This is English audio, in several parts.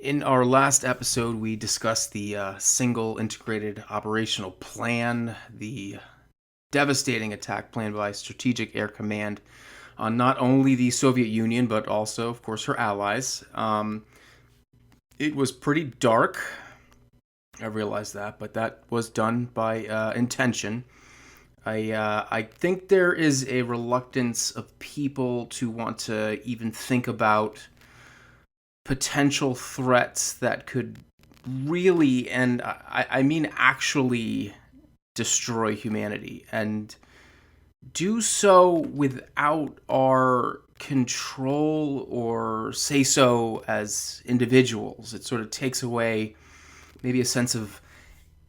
In our last episode, we discussed the single integrated operational plan, the devastating attack plan by Strategic Air Command on not only the Soviet Union, but also, of course, her allies. It was pretty dark. I realize that, but that was done by intention. I think there is a reluctance of people to want to even think about potential threats that could really, and I mean actually, destroy humanity, and do so without our control or say so as individuals. It sort of takes away maybe a sense of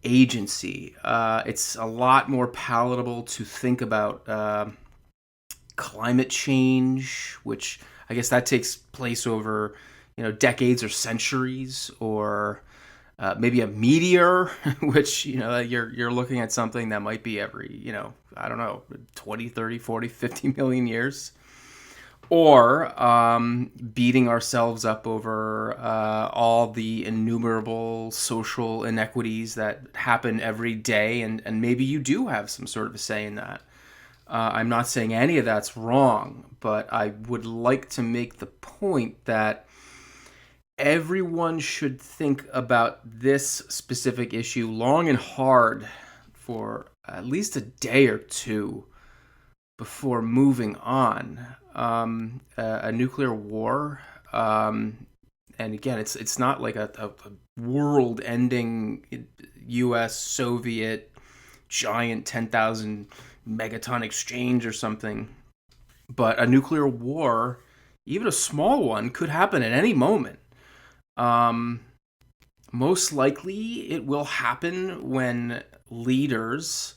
agency. It's a lot more palatable to think about climate change, which I guess that takes place over decades or centuries, or maybe a meteor, which you're looking at something that might be every I don't know 20, 30, 40, 50 million years, or beating ourselves up over all the innumerable social inequities that happen every day, and maybe you do have some sort of a say in that. I'm not saying any of that's wrong, but I would like to make the point that everyone should think about this specific issue long and hard for at least a day or two before moving on. A nuclear war, and again, it's not like a world-ending U.S. Soviet giant 10,000 megaton exchange or something, but a nuclear war, even a small one, could happen at any moment. Um, Most likely, it will happen when leaders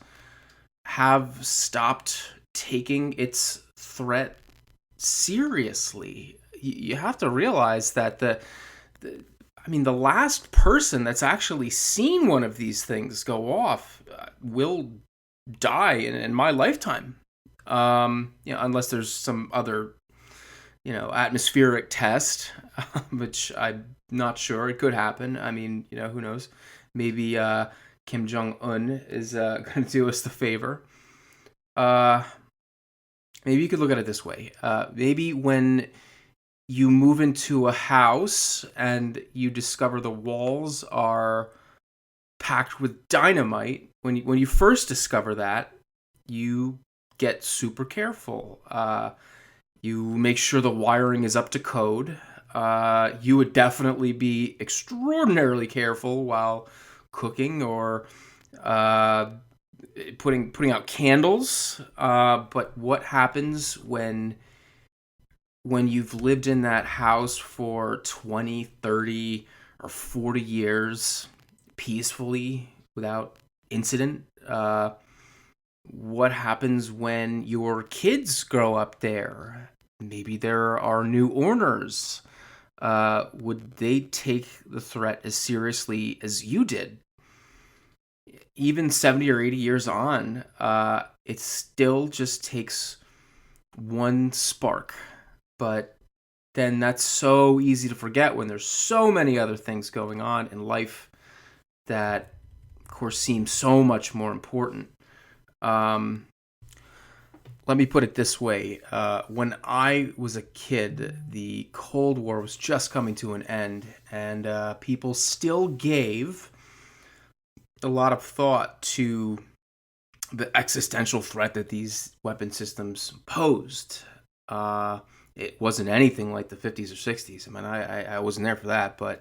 have stopped taking its threat seriously. You have to realize that the last person that's actually seen one of these things go off will die in my lifetime. Unless there's some other atmospheric test, which I'm not sure. It could happen. I mean, who knows? Maybe Kim Jong Un is going to do us the favor. Uh, Maybe you could look at it this way. Maybe when you move into a house and you discover the walls are packed with dynamite, when you first discover that, you get super careful. You make sure the wiring is up to code. You would definitely be extraordinarily careful while cooking or putting out candles. But what happens when you've lived in that house for 20, 30, or 40 years peacefully without incident? What happens when your kids grow up there? Maybe there are new owners. Would they take the threat as seriously as you did? Even 70 or 80 years on, it still just takes one spark. But then that's so easy to forget when there's so many other things going on in life that, of course, seem so much more important. Um, Let me put it this way. When I was a kid, the Cold War was just coming to an end, and people still gave a lot of thought to the existential threat that these weapon systems posed. It wasn't anything like the 50s or 60s. I mean, I wasn't there for that, but,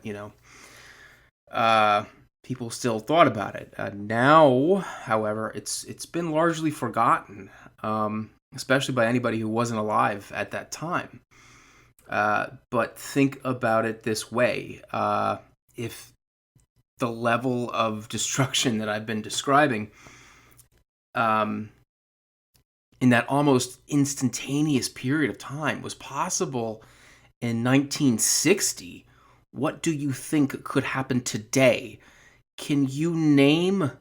people still thought about it. Now, however, it's been largely forgotten, especially by anybody who wasn't alive at that time. But think about it this way: if the level of destruction that I've been describing, um, in that almost instantaneous period of time, was possible in 1960, what do you think could happen today? Can you name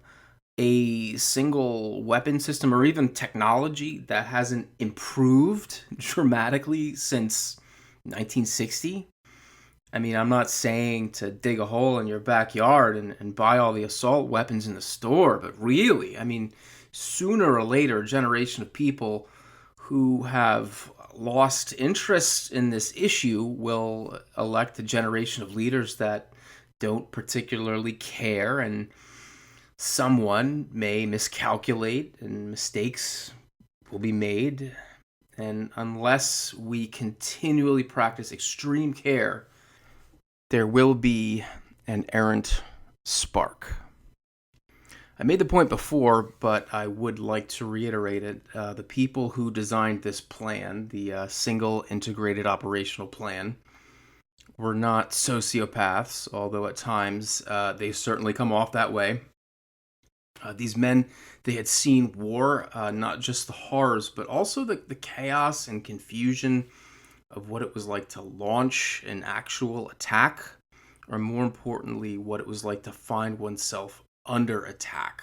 a single weapon system or even technology that hasn't improved dramatically since 1960? I mean, I'm not saying to dig a hole in your backyard and buy all the assault weapons in the store, but really, I mean, sooner or later, a generation of people who have lost interest in this issue will elect a generation of leaders that don't particularly care, and someone may miscalculate and mistakes will be made. And unless we continually practice extreme care, there will be an errant spark. I made the point before, but I would like to reiterate it. The people who designed this plan, the single integrated operational plan, were not sociopaths, although at times they certainly come off that way. These men, they had seen war, not just the horrors, but also the chaos and confusion of what it was like to launch an actual attack, or more importantly, what it was like to find oneself under attack.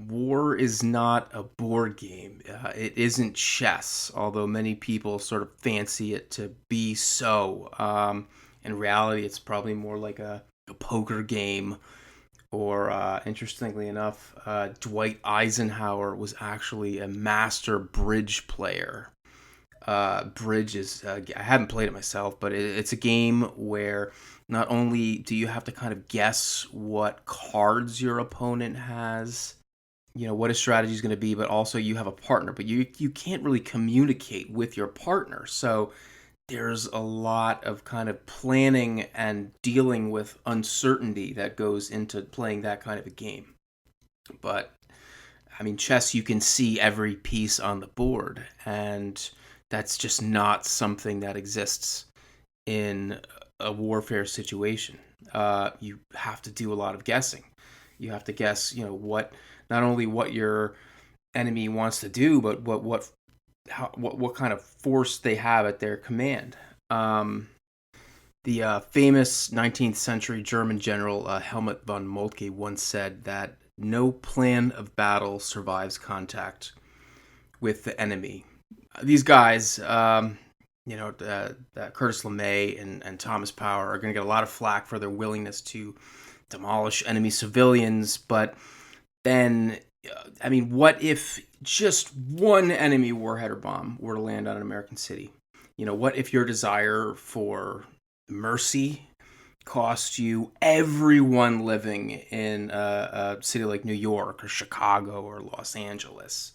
War is not a board game. It isn't chess, although many people sort of fancy it to be so. In reality, it's probably more like a poker game. Or, interestingly enough, Dwight Eisenhower was actually a master bridge player. Bridge is, I haven't played it myself, but it's a game where not only do you have to kind of guess what cards your opponent has, what his strategy is going to be, but also you have a partner, but you can't really communicate with your partner. So there's a lot of kind of planning and dealing with uncertainty that goes into playing that kind of a game. But I mean, chess, you can see every piece on the board, and that's just not something that exists in a warfare situation. You have to do a lot of guessing. You have to guess, not only what your enemy wants to do, but what kind of force they have at their command. The famous 19th century German general Helmut von Moltke once said that no plan of battle survives contact with the enemy. These guys, Curtis Lemay and Thomas Power are going to get a lot of flack for their willingness to demolish enemy civilians, but then, I mean, what if just one enemy warhead or bomb were to land on an American city? What if your desire for mercy cost you everyone living in a city like New York or Chicago or Los Angeles?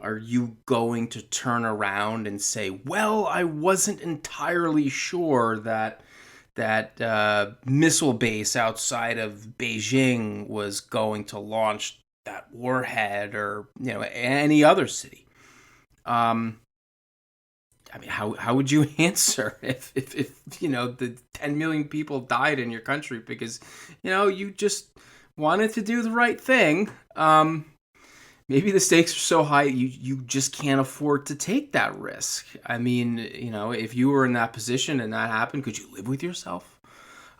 Are you going to turn around and say, well, I wasn't entirely sure that missile base outside of Beijing was going to launch that warhead, or any other city? I mean, how would you answer if the 10 million people died in your country because you just wanted to do the right thing? Maybe the stakes are so high you just can't afford to take that risk. I mean, if you were in that position and that happened, could you live with yourself?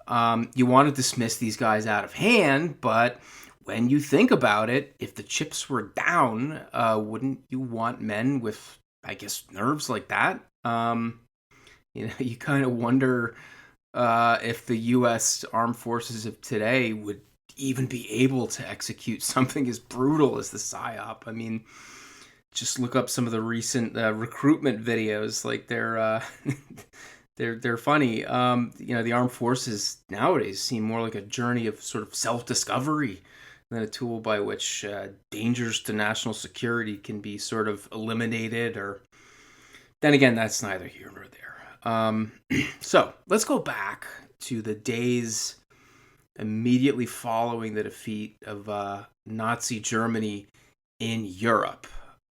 You want to dismiss these guys out of hand, but when you think about it, if the chips were down, wouldn't you want men with, I guess, nerves like that? You kind of wonder if the U.S. armed forces of today would even be able to execute something as brutal as the PSYOP. I mean, just look up some of the recent recruitment videos. Like they're funny. The armed forces nowadays seem more like a journey of sort of self-discovery than a tool by which dangers to national security can be sort of eliminated. Or then again, that's neither here nor there. So let's go back to the days immediately following the defeat of Nazi Germany in Europe.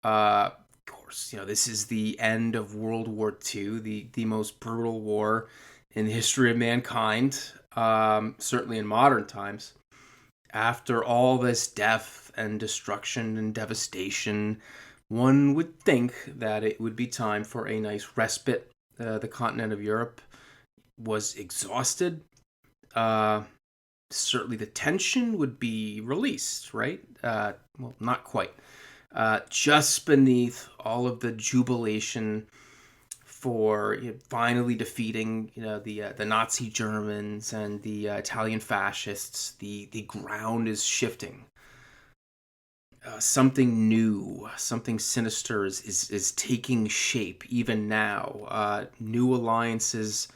Of course, this is the end of World War II, the most brutal war in the history of mankind, certainly in modern times. After all this death and destruction and devastation, one would think that it would be time for a nice respite. The continent of Europe was exhausted. Certainly the tension would be released, right? Well, not quite. Just beneath all of the jubilation, for finally defeating the Nazi Germans and the Italian fascists. The ground is shifting. Something new, something sinister is taking shape even now. New alliances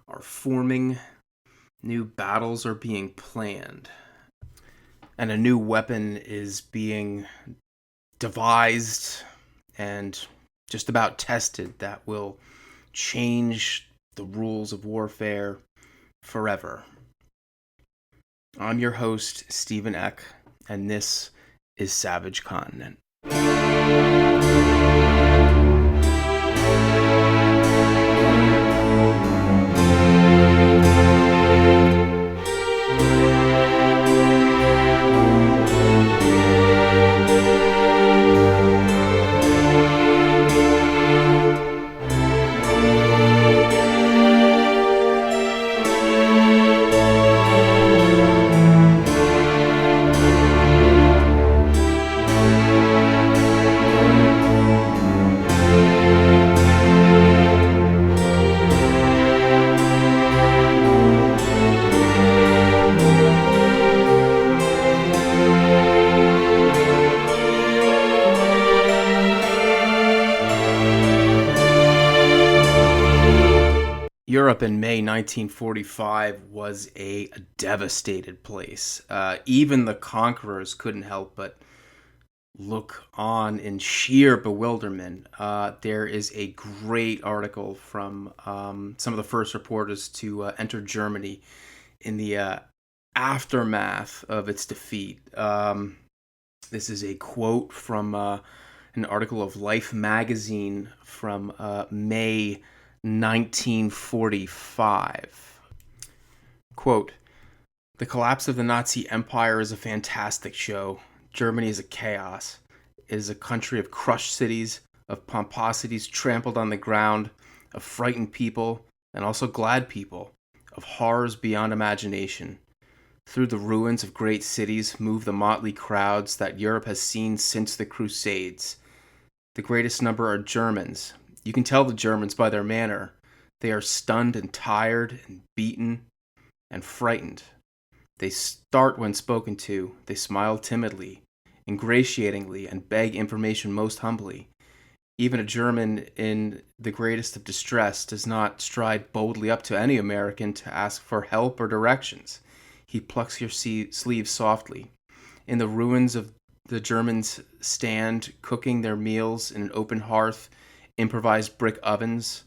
are forming, new battles are being planned, and a new weapon is being devised and just about tested that will change the rules of warfare forever. I'm your host, Stephen Eck, and this is Savage Continent. Europe in May 1945 was a devastated place. Even the conquerors couldn't help but look on in sheer bewilderment. There is a great article from some of the first reporters to enter Germany in the aftermath of its defeat. This is a quote from an article of Life magazine from May 1945. Quote, "The collapse of the Nazi Empire is a fantastic show. Germany is a chaos. It is a country of crushed cities, of pomposities trampled on the ground, of frightened people, and also glad people, of horrors beyond imagination. Through the ruins of great cities move the motley crowds that Europe has seen since the Crusades. The greatest number are Germans. You can tell the Germans by their manner. They are stunned and tired and beaten and frightened. They start when spoken to. They smile timidly, ingratiatingly, and beg information most humbly. Even a German in the greatest of distress does not stride boldly up to any American to ask for help or directions. He plucks your sleeve softly. In the ruins of the Germans stand cooking their meals in an open hearth, improvised brick ovens,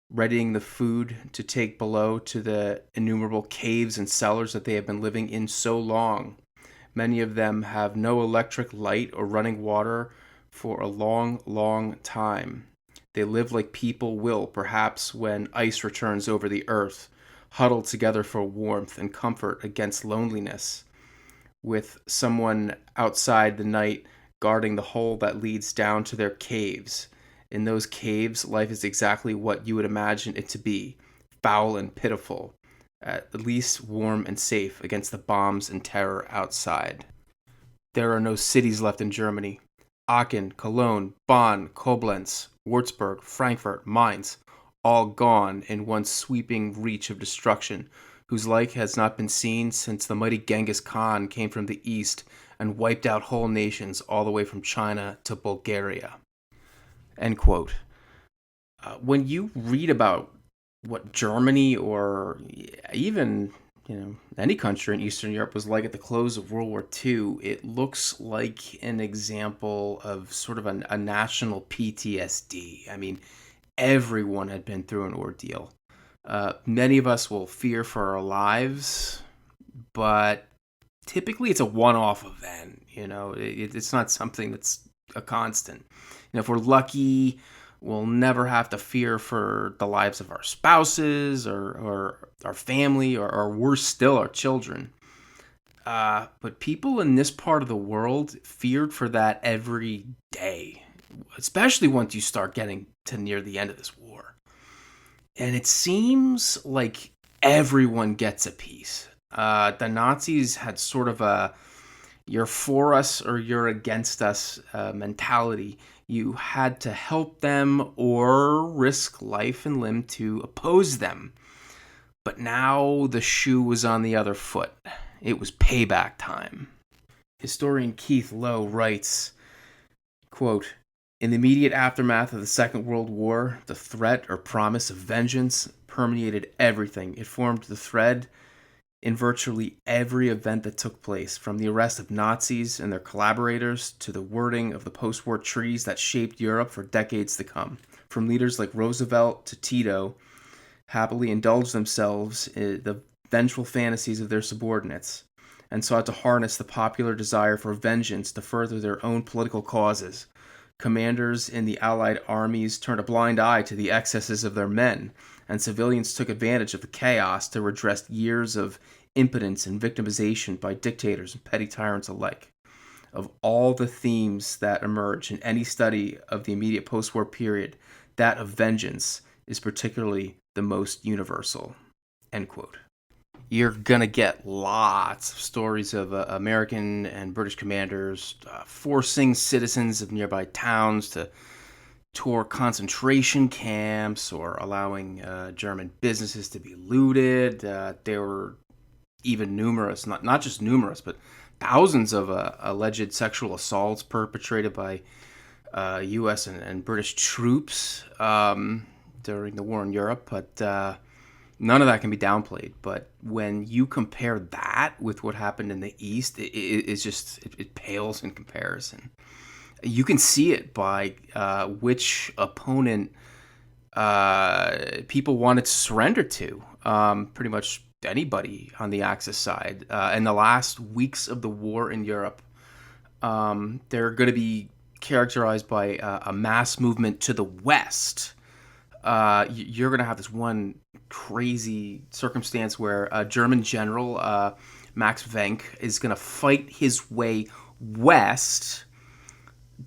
readying the food to take below to the innumerable caves and cellars that they have been living in so long. Many of them have no electric light or running water for a long, long time. They live like people will, perhaps, when ice returns over the earth, huddled together for warmth and comfort against loneliness, with someone outside the night guarding the hole that leads down to their caves. In those caves, life is exactly what you would imagine it to be, foul and pitiful, at least warm and safe against the bombs and terror outside. There are no cities left in Germany. Aachen, Cologne, Bonn, Koblenz, Würzburg, Frankfurt, Mainz, all gone in one sweeping reach of destruction, whose like has not been seen since the mighty Genghis Khan came from the east and wiped out whole nations all the way from China to Bulgaria." End quote. When you read about what Germany or even any country in Eastern Europe was like at the close of World War II, it looks like an example of sort of a national PTSD. I mean, everyone had been through an ordeal. Many of us will fear for our lives, but typically it's a one-off event. It's not something that's a constant. If we're lucky, we'll never have to fear for the lives of our spouses or our family or worse still, our children. But people in this part of the world feared for that every day, especially once you start getting to near the end of this war. And it seems like everyone gets a piece. The Nazis had sort of a you're for us or you're against us mentality. You had to help them or risk life and limb to oppose them. But now the shoe was on the other foot. It was payback time. Historian Keith Lowe writes, quote, "In the immediate aftermath of the Second World War, the threat or promise of vengeance permeated everything. It formed the thread in virtually every event that took place, from the arrest of Nazis and their collaborators to the wording of the post-war treaties that shaped Europe for decades to come. From leaders like Roosevelt to Tito happily indulged themselves in the vengeful fantasies of their subordinates and sought to harness the popular desire for vengeance to further their own political causes. Commanders in the Allied armies turned a blind eye to the excesses of their men, and civilians took advantage of the chaos to redress years of impotence and victimization by dictators and petty tyrants alike. Of all the themes that emerge in any study of the immediate post-war period, that of vengeance is particularly the most universal." End quote. You're going to get lots of stories of American and British commanders forcing citizens of nearby towns to tour concentration camps or allowing German businesses to be looted. There were even numerous, not just numerous, but thousands of alleged sexual assaults perpetrated by U.S. and British troops during the war in Europe. But none of that can be downplayed. But when you compare that with what happened in the East, it pales in comparison. You can see it by which opponent people wanted to surrender to. Pretty much anybody on the Axis side. In the last weeks of the war in Europe, they're going to be characterized by a mass movement to the West. You're going to have this one crazy circumstance where a German general, Max Wenck, is going to fight his way west,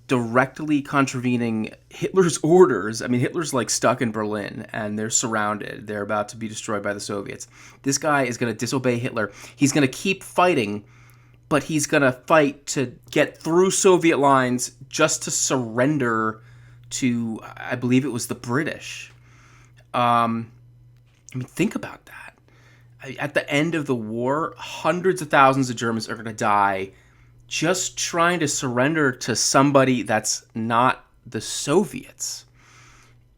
directly contravening Hitler's orders. I mean, Hitler's like stuck in Berlin and they're surrounded. They're about to be destroyed by the Soviets. This guy is going to disobey Hitler. He's going to keep fighting, but he's going to fight to get through Soviet lines just to surrender to, I believe it was the British. I mean, think about that. At the end of the war, hundreds of thousands of Germans are going to die just trying to surrender to somebody that's not the Soviets.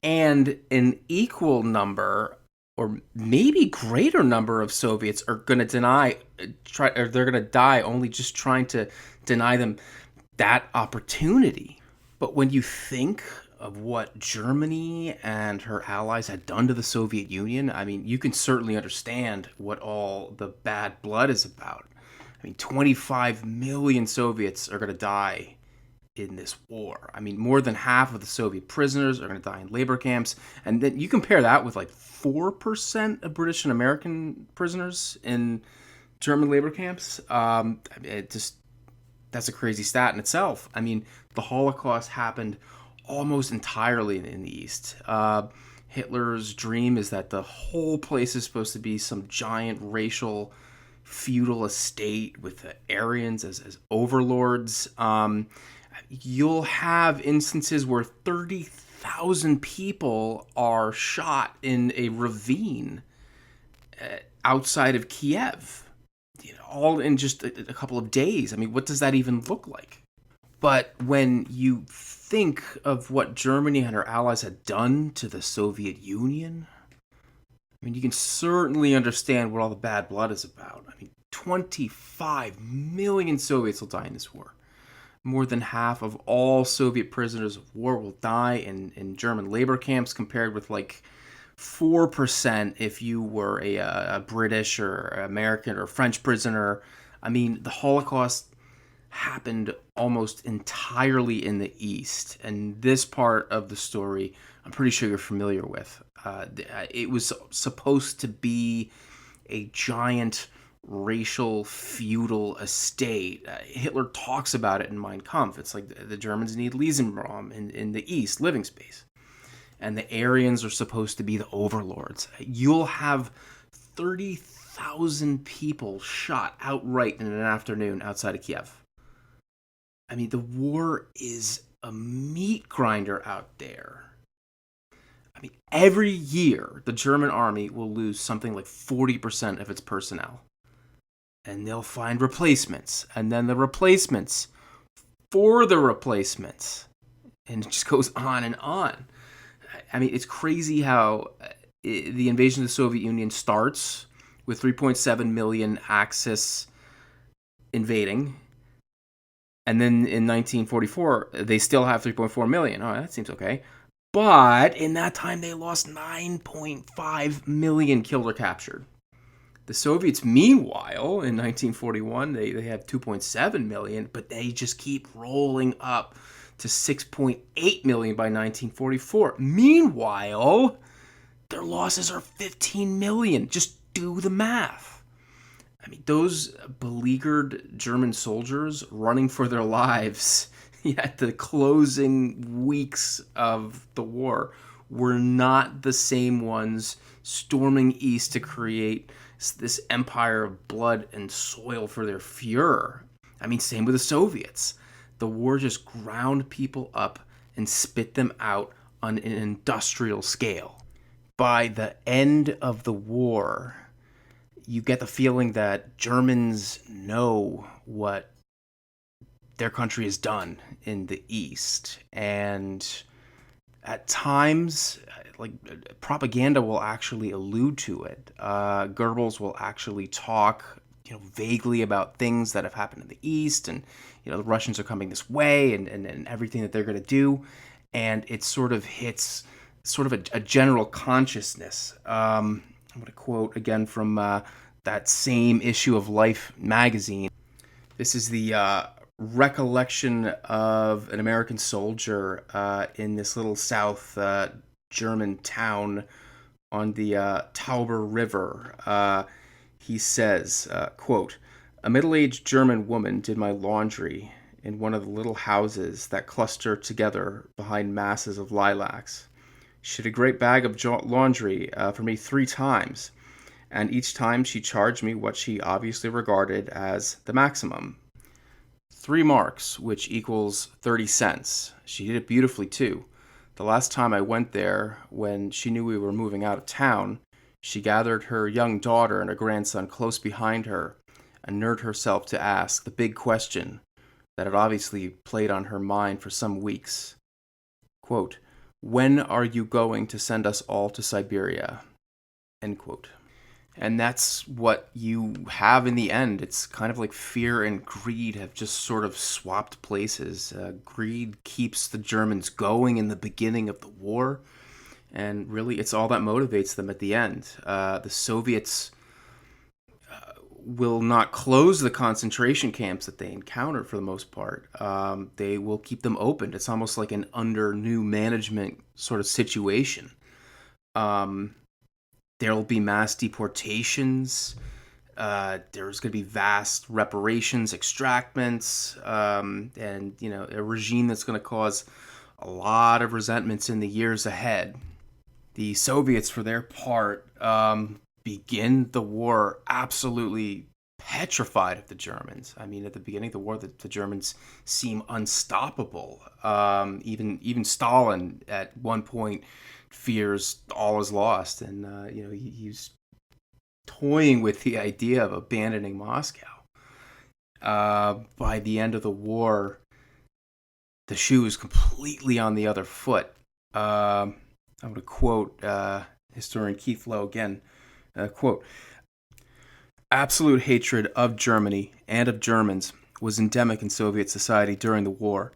And an equal number, or maybe greater number, of Soviets are going to they're going to die only just trying to deny them that opportunity. But when you think of what Germany and her allies had done to the Soviet Union, I mean, you can certainly understand what all the bad blood is about. I mean, 25 million Soviets are going to die in this war. I mean, more than half of the Soviet prisoners are going to die in labor camps. And then you compare that with like 4% of British and American prisoners in German labor camps. That's a crazy stat in itself. I mean, the Holocaust happened almost entirely in the East. Hitler's dream is that the whole place is supposed to be some giant racial feudal estate with the Aryans as overlords. You'll have instances where 30,000 people are shot in a ravine outside of Kiev, all in just a couple of days. I mean, what does that even look like? But when you think of what Germany and her allies had done to the Soviet Union, I mean, you can certainly understand what all the bad blood is about. I mean, 25 million Soviets will die in this war. More than half of all Soviet prisoners of war will die in German labor camps, compared with like 4% if you were a British or American or French prisoner. I mean, the Holocaust happened almost entirely in the East. And this part of the story, I'm pretty sure you're familiar with. It was supposed to be a giant racial feudal estate. Hitler talks about it in Mein Kampf. It's like the Germans need Riesenraum in the East, living space. And the Aryans are supposed to be the overlords. You'll have 30,000 people shot outright in an afternoon outside of Kiev. I mean, the war is a meat grinder out there. I mean, every year, the German army will lose something like 40% of its personnel. And they'll find replacements. And then the replacements for the replacements. And it just goes on and on. I mean, it's crazy how the invasion of the Soviet Union starts with 3.7 million Axis invading. And then in 1944, they still have 3.4 million. Oh, that seems okay. But in that time, they lost 9.5 million killed or captured. The Soviets, meanwhile, in 1941, they have 2.7 million, but they just keep rolling up to 6.8 million by 1944. Meanwhile, their losses are 15 million. Just do the math. I mean, those beleaguered German soldiers running for their lives at the closing weeks of the war were not the same ones storming east to create this empire of blood and soil for their Fuhrer. I mean, same with the Soviets. The war just ground people up and spit them out on an industrial scale. By the end of the war, you get the feeling that Germans know what their country has done in the East. And at times, like, propaganda will actually allude to it. Goebbels will actually talk, vaguely about things that have happened in the East, and the Russians are coming this way, and everything that they're going to do, and it sort of hits sort of a general consciousness. I'm going to quote again from that same issue of Life magazine. This is the recollection of an American soldier in this little South German town on the Tauber River. He says, quote, "A middle-aged German woman did my laundry in one of the little houses that cluster together behind masses of lilacs. She did a great bag of laundry for me 3 times, and each time she charged me what she obviously regarded as the maximum. 3 marks, which equals 30 cents. She did it beautifully, too. The last time I went there, when she knew we were moving out of town, she gathered her young daughter and her grandson close behind her and nerved herself to ask the big question that had obviously played on her mind for some weeks. Quote, 'When are you going to send us all to Siberia?' End quote." And that's what you have in the end. It's kind of like fear and greed have just sort of swapped places. Greed keeps the Germans going in the beginning of the war, and really it's all that motivates them at the end. The Soviets will not close the concentration camps that they encounter for the most part. They will keep them open. It's almost like an under new management sort of situation. There'll be mass deportations. There's going to be vast reparations, extractments, and a regime that's going to cause a lot of resentments in the years ahead. The Soviets, for their part, begin the war absolutely petrified of the Germans. I mean, at the beginning of the war, the Germans seem unstoppable. Even Stalin, at one point, fears all is lost, and he's toying with the idea of abandoning Moscow. By the end of the war, the shoe is completely on the other foot. I'm going to quote historian Keith Lowe again. Quote, "Absolute hatred of Germany and of Germans was endemic in Soviet society during the war.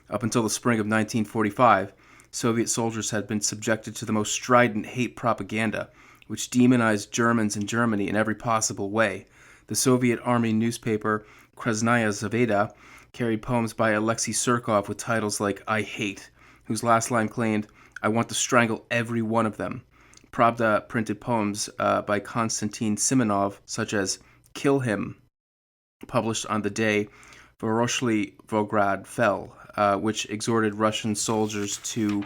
Up until the spring of 1945, Soviet soldiers had been subjected to the most strident hate propaganda, which demonized Germans in Germany in every possible way. The Soviet army newspaper Krasnaya Zvezda carried poems by Alexei Surkov with titles like 'I Hate,' whose last line claimed, 'I want to strangle every one of them.' Pravda printed poems by Konstantin Simonov, such as 'Kill Him,' published on the day Voroshilny Volgograd fell, which exhorted Russian soldiers to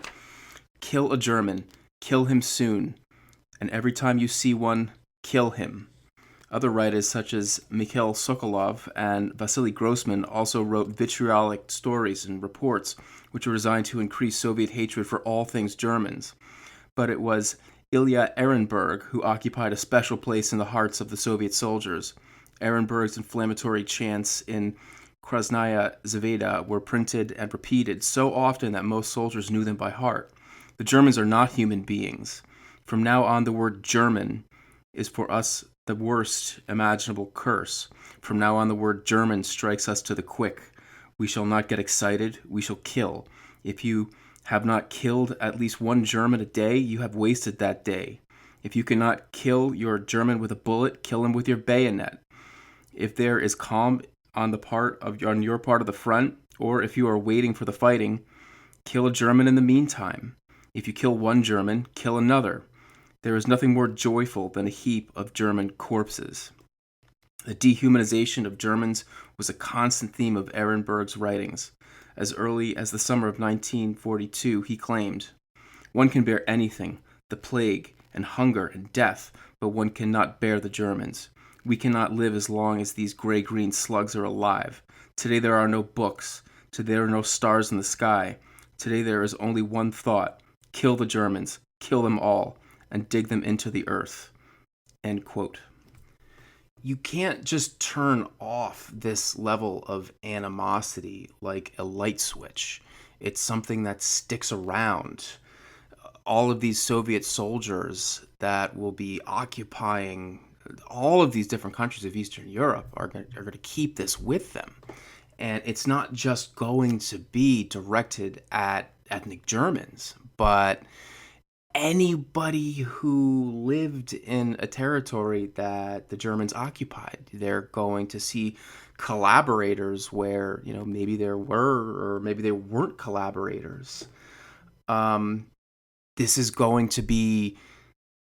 kill a German, kill him soon, and every time you see one, kill him. Other writers such as Mikhail Sokolov and Vasily Grossman also wrote vitriolic stories and reports which were designed to increase Soviet hatred for all things Germans. But it was Ilya Ehrenberg who occupied a special place in the hearts of the Soviet soldiers. Ehrenberg's inflammatory chants in Krasnaya Zvezda were printed and repeated so often that most soldiers knew them by heart. The Germans are not human beings. From now on, the word German is for us the worst imaginable curse. From now on, the word German strikes us to the quick. We shall not get excited, we shall kill. If you have not killed at least one German a day, you have wasted that day. If you cannot kill your German with a bullet, kill him with your bayonet. If there is calm on your part of the front, or if you are waiting for the fighting, kill a German in the meantime. If you kill one German, kill another. There is nothing more joyful than a heap of German corpses. The dehumanization of Germans was a constant theme of Ehrenberg's writings. As early as the summer of 1942, he claimed, "One can bear anything, the plague and hunger and death, but one cannot bear the Germans. We cannot live as long as these gray-green slugs are alive. Today there are no books. Today there are no stars in the sky. Today there is only one thought. Kill the Germans. Kill them all. And dig them into the earth." End quote. You can't just turn off this level of animosity like a light switch. It's something that sticks around. All of these Soviet soldiers that will be occupying all of these different countries of Eastern Europe are going to keep this with them. And it's not just going to be directed at ethnic Germans, but anybody who lived in a territory that the Germans occupied. They're going to see collaborators where, maybe there were or maybe there weren't collaborators. This is going to be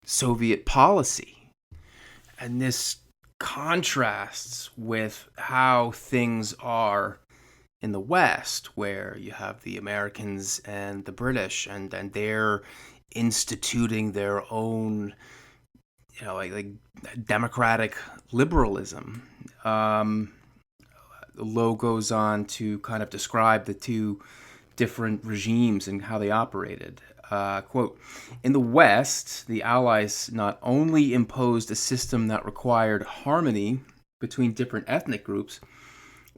Soviet policy. And this contrasts with how things are in the West, where you have the Americans and the British, and they're instituting their own, like democratic liberalism. The Lowe goes on to kind of describe the two different regimes and how they operated. Quote, "In the West, the Allies not only imposed a system that required harmony between different ethnic groups,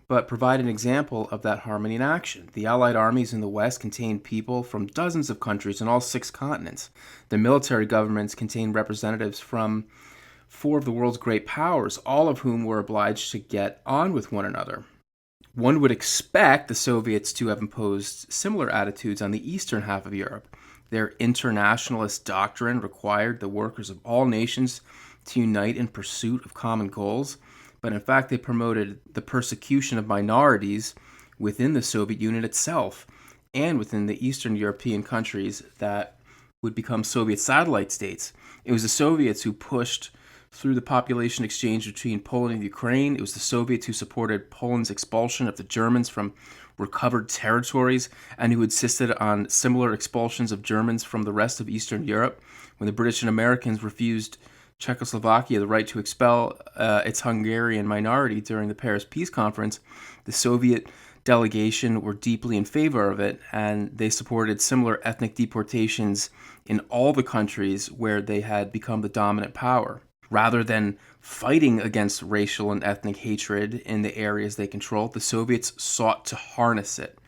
but provide an example of that harmony in action. The Allied armies in the West contained people from dozens of countries in all 6 continents. The military governments contained representatives from 4 of the world's great powers, all of whom were obliged to get on with one another. One would expect the Soviets to have imposed similar attitudes on the eastern half of Europe. Their internationalist doctrine required the workers of all nations to unite in pursuit of common goals, but in fact they promoted the persecution of minorities within the Soviet Union itself and within the Eastern European countries that would become Soviet satellite states. It was the Soviets who pushed through the population exchange between Poland and Ukraine. It was the Soviets who supported Poland's expulsion of the Germans from recovered territories and who insisted on similar expulsions of Germans from the rest of Eastern Europe. When the British and Americans refused Czechoslovakia the right to expel its Hungarian minority during the Paris Peace Conference, the Soviet delegation were deeply in favor of it, and they supported similar ethnic deportations in all the countries where they had become the dominant power. Rather than fighting against racial and ethnic hatred in the areas they controlled, the Soviets sought to harness it.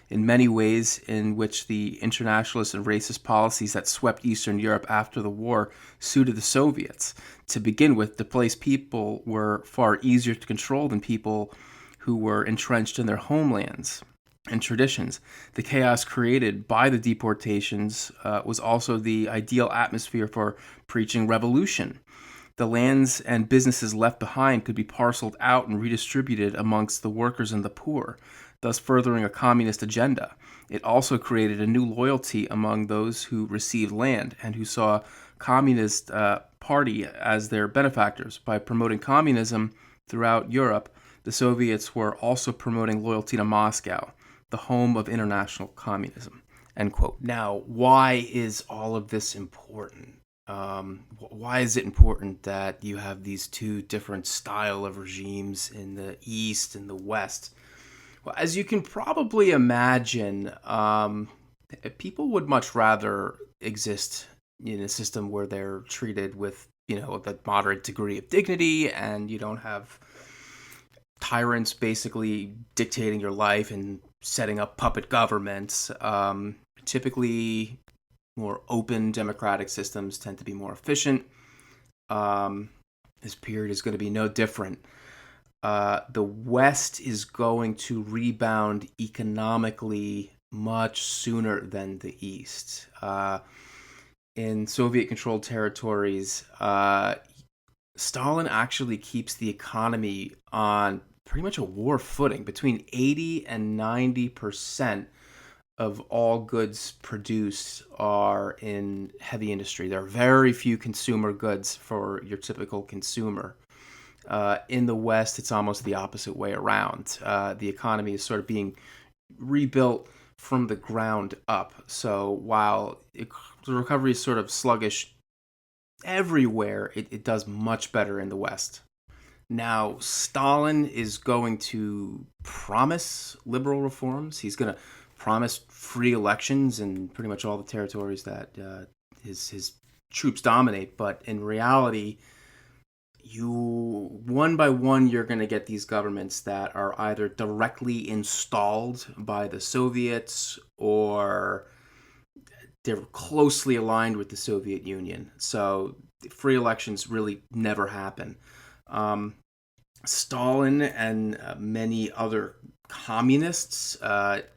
In many ways in which the internationalist and racist policies that swept Eastern Europe after the war suited the Soviets. To begin with, displaced people were far easier to control than people who were entrenched in their homelands and traditions. The chaos created by the deportations was also the ideal atmosphere for preaching revolution. The lands and businesses left behind could be parceled out and redistributed amongst the workers and the poor, thus furthering a communist agenda. It also created a new loyalty among those who received land and who saw Communist Party as their benefactors. By promoting communism throughout Europe, the Soviets were also promoting loyalty to Moscow, the home of international communism. End quote. Now, why is all of this important? Why is it important that you have these two different style of regimes in the East and the West? Well, as you can probably imagine, people would much rather exist in a system where they're treated with, the moderate degree of dignity, and you don't have tyrants basically dictating your life and setting up puppet governments. Typically, more open democratic systems tend to be more efficient. This period is going to be no different. The West is going to rebound economically much sooner than the East. In Soviet-controlled territories, Stalin actually keeps the economy on pretty much a war footing. Between 80 and 90% of all goods produced are in heavy industry. There are very few consumer goods for your typical consumer. In the West, it's almost the opposite way around. The economy is sort of being rebuilt from the ground up. So while the recovery is sort of sluggish everywhere, it does much better in the West. Now, Stalin is going to promise liberal reforms. He's going to promise free elections in pretty much all the territories that his troops dominate. But in reality, one by one, you're going to get these governments that are either directly installed by the Soviets or they're closely aligned with the Soviet Union. So free elections really never happen. Stalin and many other communists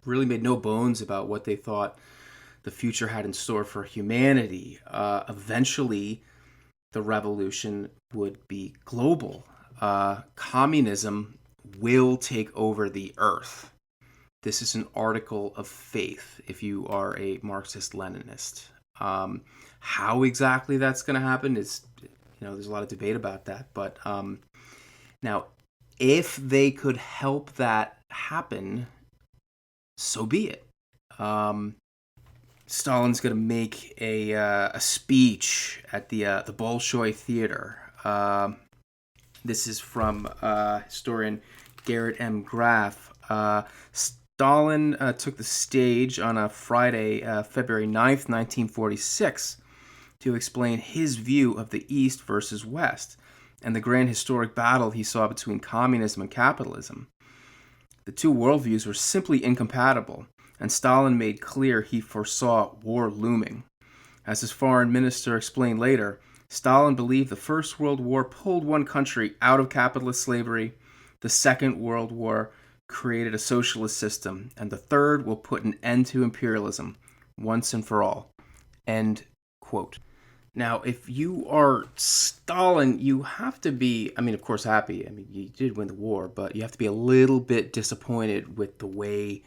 really made no bones about what they thought the future had in store for humanity. Eventually, the revolution would be global. Communism will take over the earth. This is an article of faith if you are a Marxist-Leninist. How exactly that's going to happen is, there's a lot of debate about that. But now, if they could help that happen, so be it. Stalin's going to make a speech at the Bolshoi Theater. This is from historian Garrett M. Graff. Stalin took the stage on a Friday, February 9th, 1946, to explain his view of the East versus West and the grand historic battle he saw between communism and capitalism. The two worldviews were simply incompatible, and Stalin made clear he foresaw war looming. As his foreign minister explained later, Stalin believed the First World War pulled one country out of capitalist slavery, the Second World War created a socialist system, and the third will put an end to imperialism once and for all. End quote. Now, if you are Stalin, you have to be, of course, happy. You did win the war, but you have to be a little bit disappointed with the way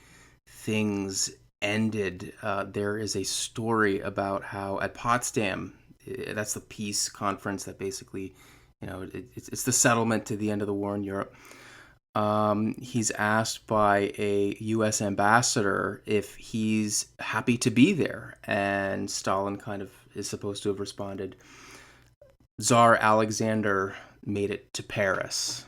things ended. There is a story about how at Potsdam, that's the peace conference that basically, it's the settlement to the end of the war in Europe. He's asked by a U.S. ambassador if he's happy to be there, and Stalin kind of is supposed to have responded, Tsar Alexander made it to Paris.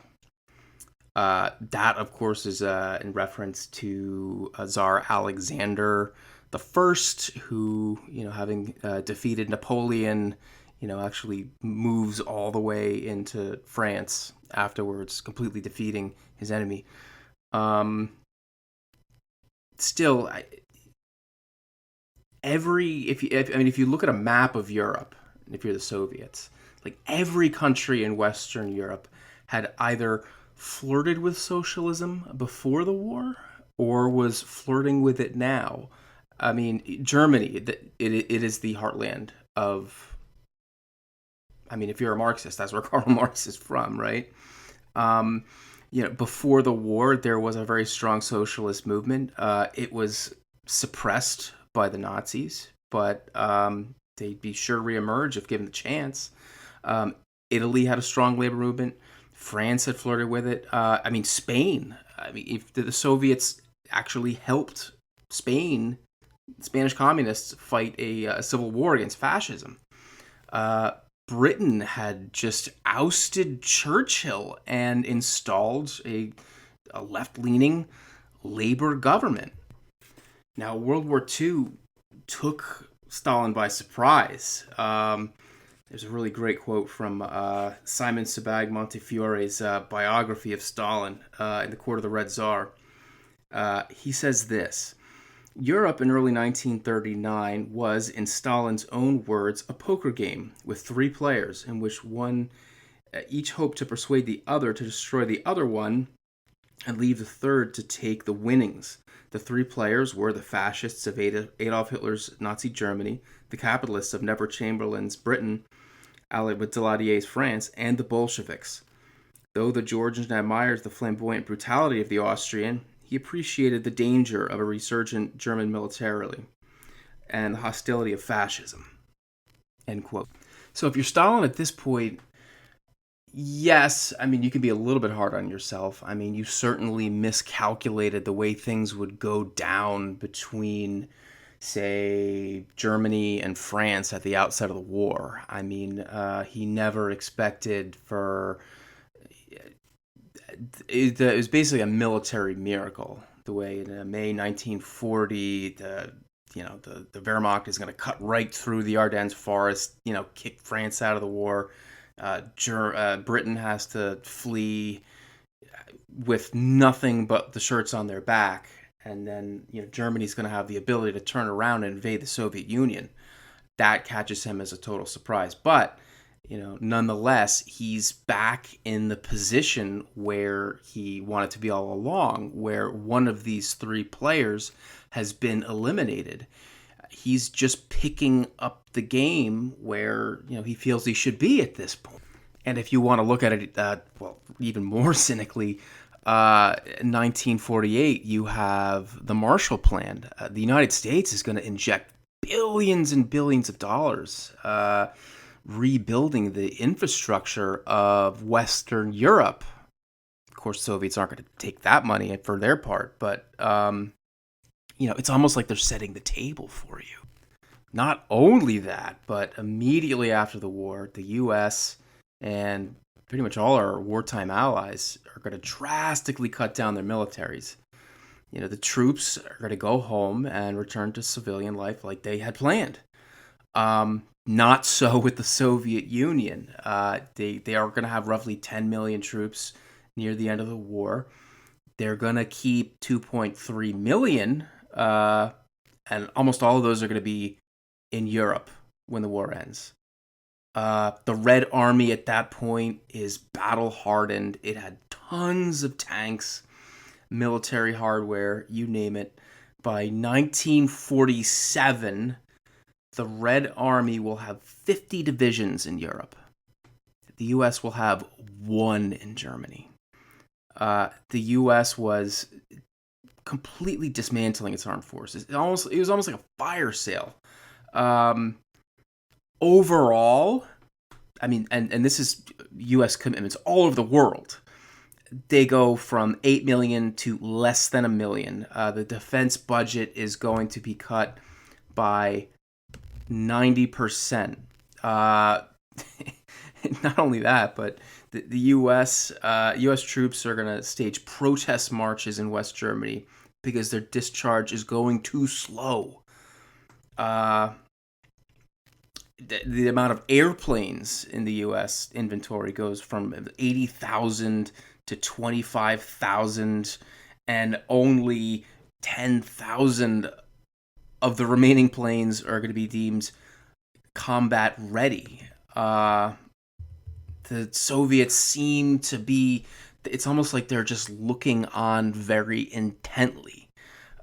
That, of course, is in reference to Tsar Alexander the First, who, having defeated Napoleon, actually moves all the way into France afterwards, completely defeating his enemy. Still, if you look at a map of Europe, if you're the Soviets, like every country in Western Europe had either flirted with socialism before the war or was flirting with it now. Germany, it is the heartland of. If you're a Marxist, that's where Karl Marx is from, right? Before the war, there was a very strong socialist movement. It was suppressed by the Nazis, but they'd be sure to reemerge if given the chance. Italy had a strong labor movement. France had flirted with it. Spain. If the Soviets actually helped Spain, Spanish communists fight a civil war against fascism. Britain had just ousted Churchill and installed a left-leaning Labour government. Now, World War II took Stalin by surprise. There's a really great quote from Simon Sebag Montefiore's biography of Stalin in the Court of the Red Tsar. He says this: Europe in early 1939 was, in Stalin's own words, a poker game with three players in which one each hoped to persuade the other to destroy the other one and leave the third to take the winnings. The three players were the fascists of Adolf Hitler's Nazi Germany, the capitalists of Neville Chamberlain's Britain, allied with Daladier's France, and the Bolsheviks. Though the Georgian admires the flamboyant brutality of the Austrian, he appreciated the danger of a resurgent German militarily and the hostility of fascism. End quote. So if you're Stalin at this point, yes, I mean, you can be a little bit hard on yourself. I mean, you certainly miscalculated the way things would go down between, say, Germany and France at the outset of the war. I mean, he never expected for... It was basically a military miracle. The way in May 1940, the Wehrmacht is going to cut right through the Ardennes forest, kick France out of the war. Britain has to flee with nothing but the shirts on their back, and then Germany's going to have the ability to turn around and invade the Soviet Union. That catches him as a total surprise, but nonetheless, he's back in the position where he wanted to be all along, where one of these three players has been eliminated. He's just picking up the game where he feels he should be at this point. And if you want to look at it, even more cynically, in 1948, you have the Marshall Plan. The United States is going to inject billions and billions of dollars rebuilding the infrastructure of Western Europe. Of course, Soviets aren't going to take that money for their part, but it's almost like they're setting the table for you. Not only that, but immediately after the war, the U.S. and pretty much all our wartime allies are going to drastically cut down their militaries. The troops are going to go home and return to civilian life like they had planned. Not so with the Soviet Union. They are going to have roughly 10 million troops near the end of the war. They're going to keep 2.3 million, and almost all of those are going to be in Europe when the war ends. The Red Army at that point is battle-hardened. It had tons of tanks, military hardware, you name it. By 1947... the Red Army will have 50 divisions in Europe. The U.S. will have one in Germany. The U.S. was completely dismantling its armed forces. It was almost like a fire sale. Overall, I mean, and this is U.S. commitments all over the world. They go from 8 million to less than 1 million. The defense budget is going to be cut by 90%. Not only that, but the U.S. Troops are going to stage protest marches in West Germany because their discharge is going too slow. The amount of airplanes in the U.S. inventory goes from 80,000 to 25,000, and only 10,000 of the remaining planes are going to be deemed combat ready. The Soviets seem to be... It's almost like they're just looking on very intently.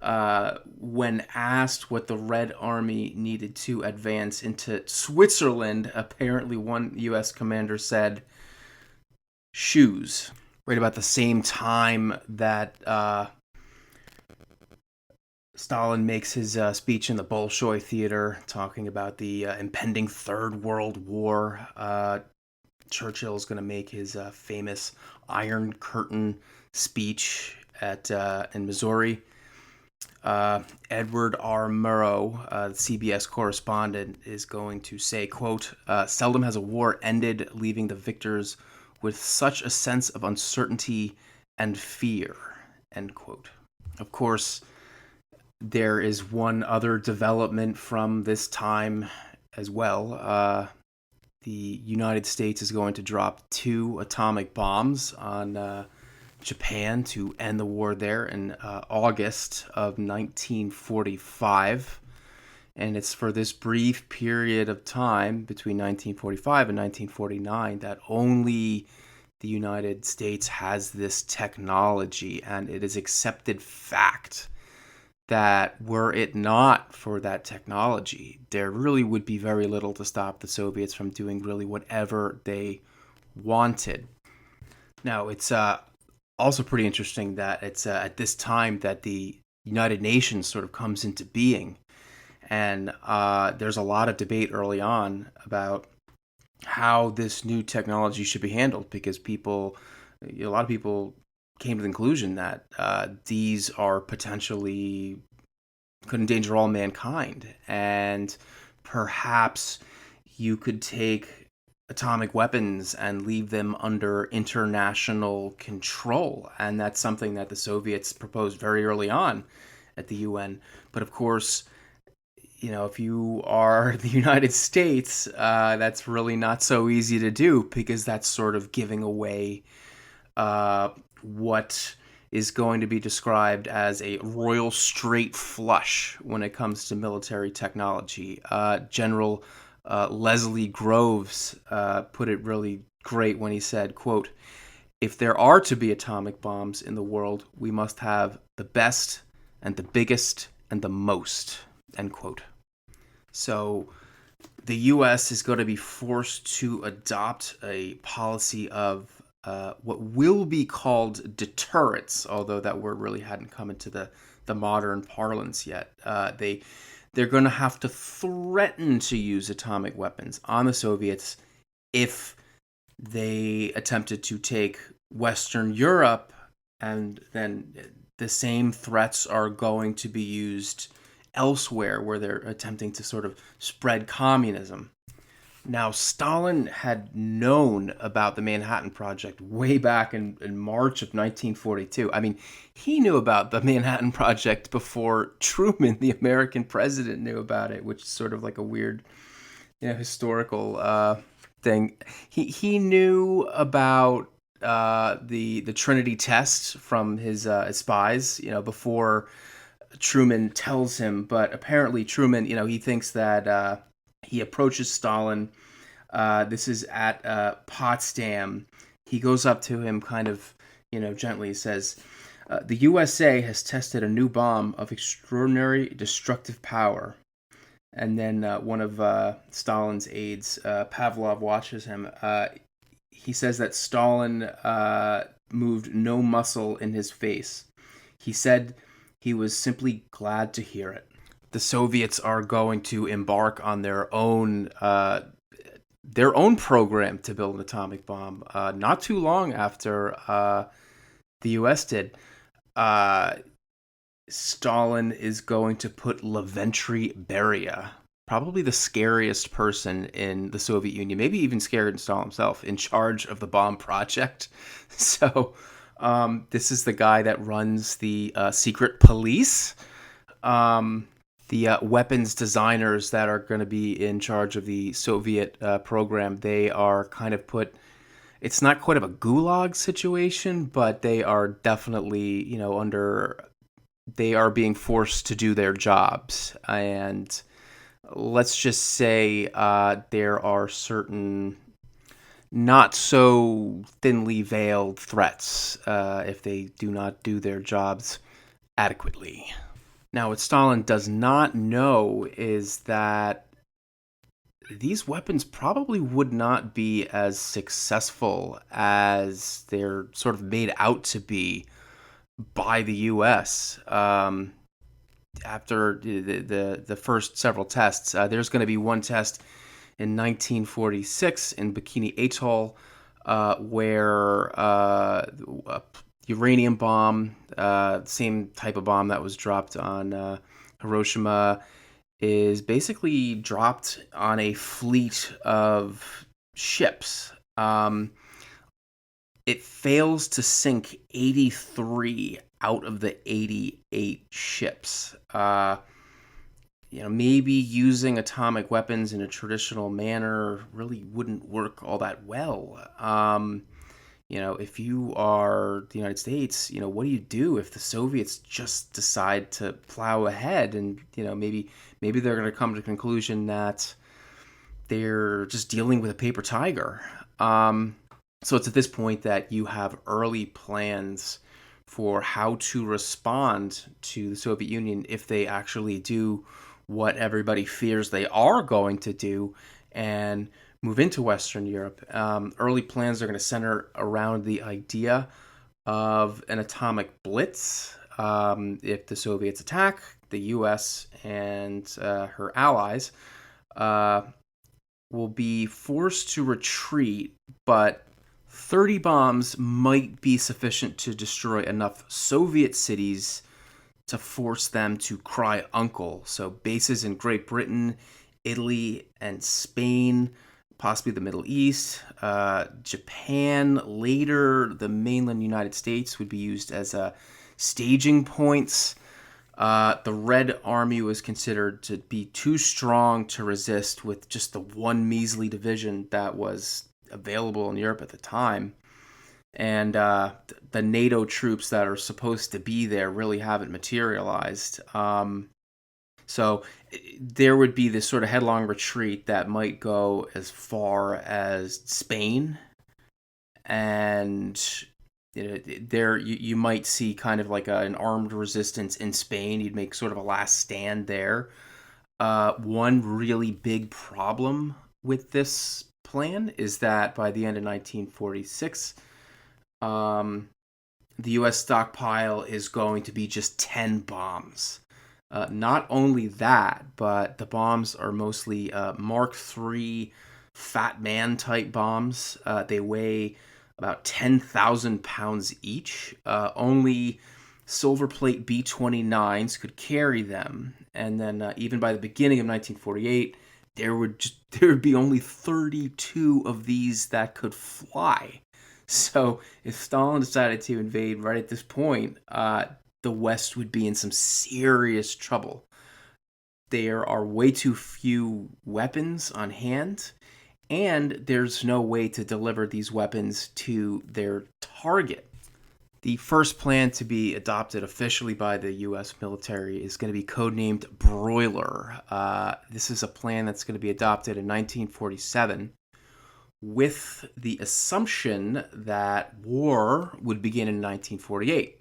When asked what the Red Army needed to advance into Switzerland, apparently one U.S. commander said, shoes. Right about the same time that Stalin makes his speech in the Bolshoi Theater talking about the impending Third World War. Churchill is going to make his famous Iron Curtain speech in Missouri. Edward R. Murrow, the CBS correspondent, is going to say, quote, seldom has a war ended leaving the victors with such a sense of uncertainty and fear, end quote. Of course, there is one other development from this time as well. The United States is going to drop 2 atomic bombs on Japan to end the war there in August of 1945. And it's for this brief period of time between 1945 and 1949 that only the United States has this technology, and it is accepted fact that were it not for that technology, there really would be very little to stop the Soviets from doing really whatever they wanted. Now, it's also pretty interesting that it's at this time that the United Nations sort of comes into being. And there's a lot of debate early on about how this new technology should be handled, because a lot of people came to the conclusion that these are potentially could endanger all mankind, and perhaps you could take atomic weapons and leave them under international control, and that's something that the Soviets proposed very early on at the UN. But of course, if you are the United States, that's really not so easy to do, because that's sort of giving away what is going to be described as a royal straight flush when it comes to military technology. General Leslie Groves put it really great when he said, quote, if there are to be atomic bombs in the world, we must have the best and the biggest and the most, end quote. So the U.S. is going to be forced to adopt a policy of what will be called deterrence, although that word really hadn't come into the modern parlance yet. They're going to have to threaten to use atomic weapons on the Soviets if they attempted to take Western Europe, and then the same threats are going to be used elsewhere where they're attempting to sort of spread communism. Now, Stalin had known about the Manhattan Project way back in March of 1942. I mean, he knew about the Manhattan Project before Truman, the American president, knew about it, which is sort of like a weird, historical thing. He knew about the Trinity test from his spies, before Truman tells him. But apparently Truman, he thinks that he approaches Stalin. This is at Potsdam. He goes up to him kind of, gently says, the USA has tested a new bomb of extraordinary destructive power. And then one of Stalin's aides, Pavlov, watches him. He says that Stalin moved no muscle in his face. He said he was simply glad to hear it. The Soviets are going to embark on their own program to build an atomic bomb. Not too long after the U.S. did, Stalin is going to put Lavrentiy Beria, probably the scariest person in the Soviet Union, maybe even scarier than Stalin himself, in charge of the bomb project. So this is the guy that runs the secret police. The weapons designers that are going to be in charge of the Soviet program, they are kind of it's not quite of a gulag situation, but they are definitely, they are being forced to do their jobs. And let's just say there are certain not so thinly veiled threats if they do not do their jobs adequately. Now, what Stalin does not know is that these weapons probably would not be as successful as they're sort of made out to be by the U.S. After the first several tests, there's going to be one test in 1946 in Bikini Atoll where a uranium bomb same type of bomb that was dropped on Hiroshima, is basically dropped on a fleet of ships. It fails to sink 83 out of the 88 ships. Maybe using atomic weapons in a traditional manner really wouldn't work all that well. If you are the United States, what do you do if the Soviets just decide to plow ahead and, maybe they're going to come to the conclusion that they're just dealing with a paper tiger. So it's at this point that you have early plans for how to respond to the Soviet Union if they actually do what everybody fears they are going to do and move into Western Europe. Early plans are going to center around the idea of an atomic blitz. If the Soviets attack, the U.S. and her allies will be forced to retreat, but 30 bombs might be sufficient to destroy enough Soviet cities to force them to cry uncle. So bases in Great Britain, Italy, and Spain, possibly the Middle East, Japan, later the mainland United States would be used as staging points. The Red Army was considered to be too strong to resist with just the one measly division that was available in Europe at the time. And the NATO troops that are supposed to be there really haven't materialized. So there would be this sort of headlong retreat that might go as far as Spain. And there you might see kind of like an armed resistance in Spain. You'd make sort of a last stand there. One really big problem with this plan is that by the end of 1946, the U.S. stockpile is going to be just 10 bombs. Not only that, but the bombs are mostly Mark III Fat Man type bombs. They weigh about 10,000 pounds each. Only silver plate B-29s could carry them. And then even by the beginning of 1948, there would be only 32 of these that could fly. So if Stalin decided to invade right at this point, the West would be in some serious trouble. There are way too few weapons on hand, and there's no way to deliver these weapons to their target. The first plan to be adopted officially by the U.S. military is going to be codenamed Broiler. This is a plan that's going to be adopted in 1947 with the assumption that war would begin in 1948.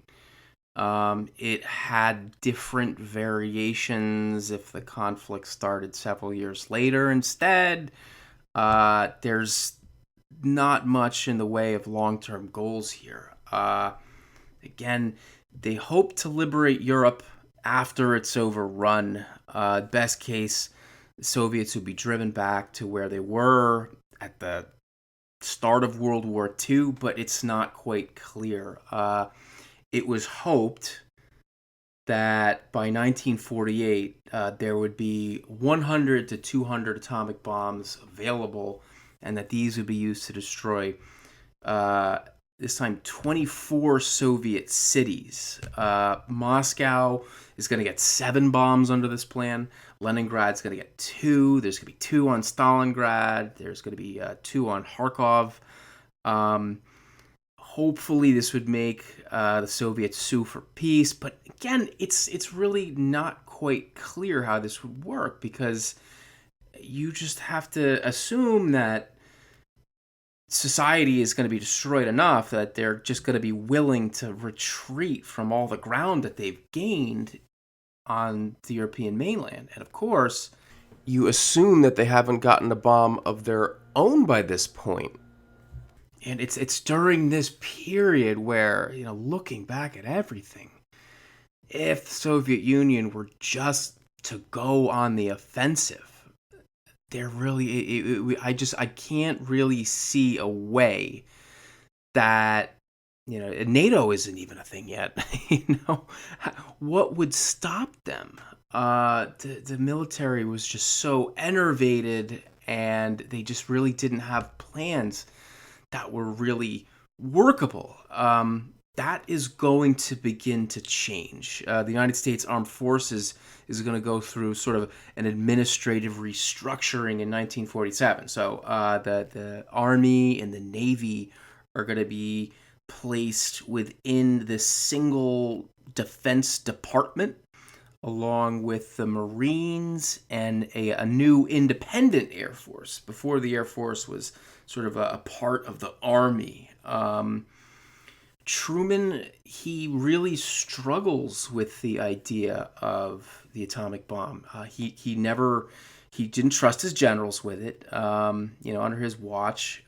It had different variations if the conflict started several years later instead. There's not much in the way of long-term goals here. Again, they hope to liberate Europe after it's overrun. Best case, the Soviets would be driven back to where they were at the start of World War II, but it's not quite clear. It was hoped that by 1948, there would be 100 to 200 atomic bombs available, and that these would be used to destroy, this time, 24 Soviet cities. Moscow is going to get 7 bombs under this plan. Leningrad's going to get 2. There's going to be 2 on Stalingrad. There's going to be 2 on Kharkov. Hopefully this would make the Soviets sue for peace. But again, it's really not quite clear how this would work, because you just have to assume that society is going to be destroyed enough that they're just going to be willing to retreat from all the ground that they've gained on the European mainland. And of course, you assume that they haven't gotten a bomb of their own by this point. And it's during this period where, looking back at everything, if the Soviet Union were just to go on the offensive, I can't really see a way that NATO isn't even a thing yet. What would stop them? The military was just so enervated, and they just really didn't have plans that were really workable. That is going to begin to change. The United States Armed Forces is going to go through sort of an administrative restructuring in 1947. So the Army and the Navy are going to be placed within this single defense department, along with the Marines and a new independent Air Force. Before, the Air Force was sort of a part of the Army. Truman, he really struggles with the idea of the atomic bomb. He didn't trust his generals with it. Under his watch,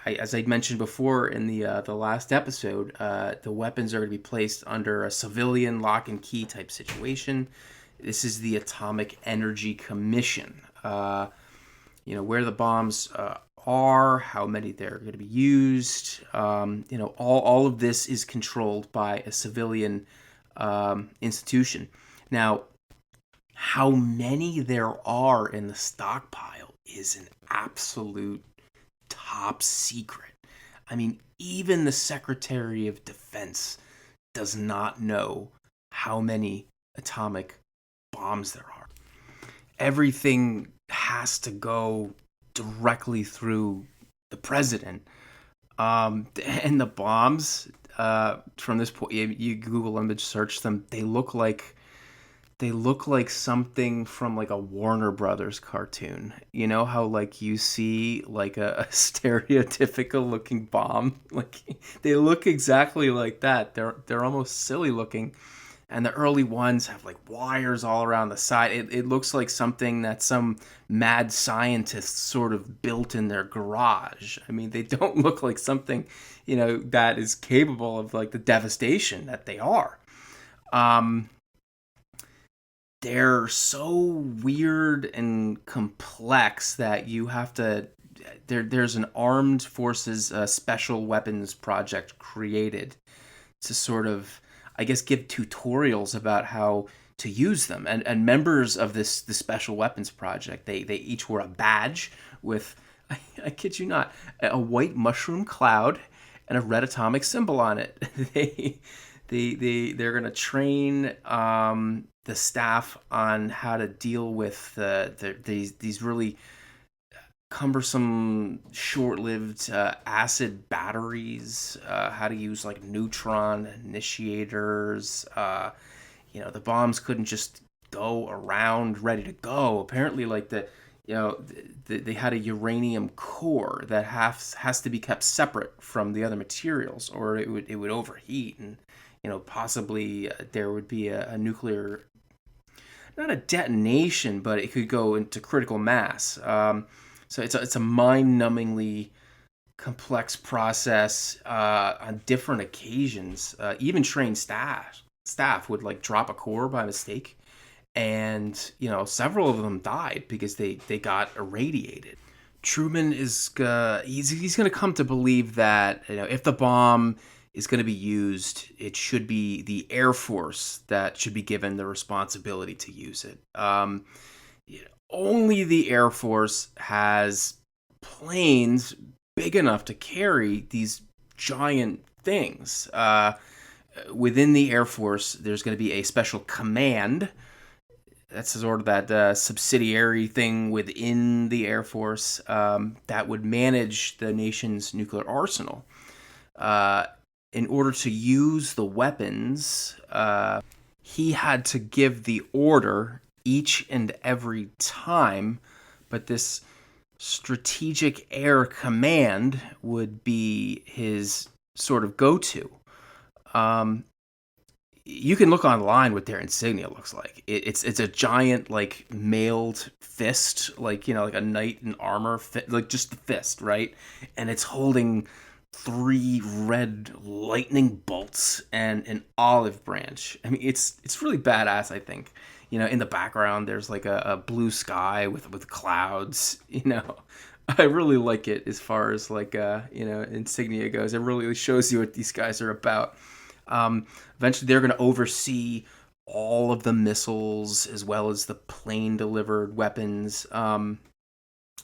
as I mentioned before in the last episode, the weapons are going to be placed under a civilian lock and key type situation. This is the Atomic Energy Commission. Where the bombs are, how many they're going to be used. All of this is controlled by a civilian institution. Now, how many there are in the stockpile is an absolute top secret. I mean, even the Secretary of Defense does not know how many atomic bombs there are. Everything has to go directly through the president. And the bombs, from this point, you Google image search them, they look like something from like a Warner Brothers cartoon. You know how like you see like a stereotypical looking bomb? Like they look exactly like that. They're almost silly looking. And the early ones have like wires all around the side. It looks like something that some mad scientist sort of built in their garage. I mean, they don't look like something, that is capable of like the devastation that they are. They're so weird and complex that you have to. There's an armed forces special weapons project created to sort of, I guess, give tutorials about how to use them. And members of the special weapons project, they each wear a badge with, I kid you not, a white mushroom cloud and a red atomic symbol on it. They're gonna train the staff on how to deal with these really cumbersome, short-lived acid batteries, how to use like neutron initiators. The bombs couldn't just go around ready to go. Apparently, like they had a uranium core that has to be kept separate from the other materials, or it would overheat, and possibly there would be a nuclear, not a detonation, but it could go into critical mass. So it's a mind-numbingly complex process on different occasions. Even trained staff would like drop a core by mistake, and several of them died because they got irradiated. Truman is he's going to come to believe that if the bomb is going to be used, it should be the Air Force that should be given the responsibility to use it. Only the Air Force has planes big enough to carry these giant things. Within the Air Force, there's going to be a special command. That's sort of that subsidiary thing within the Air Force that would manage the nation's nuclear arsenal. In order to use the weapons, he had to give the order each and every time, but this strategic air command would be his sort of go-to. You can look online what their insignia looks like. It's a giant like mailed fist, like like a knight in armor, like just the fist, right? And it's holding 3 red lightning bolts and an olive branch. I mean, it's really badass, I think. In the background, there's like a blue sky with clouds, I really like it as far as like insignia goes. It really shows you what these guys are about. Eventually, they're going to oversee all of the missiles as well as the plane delivered weapons.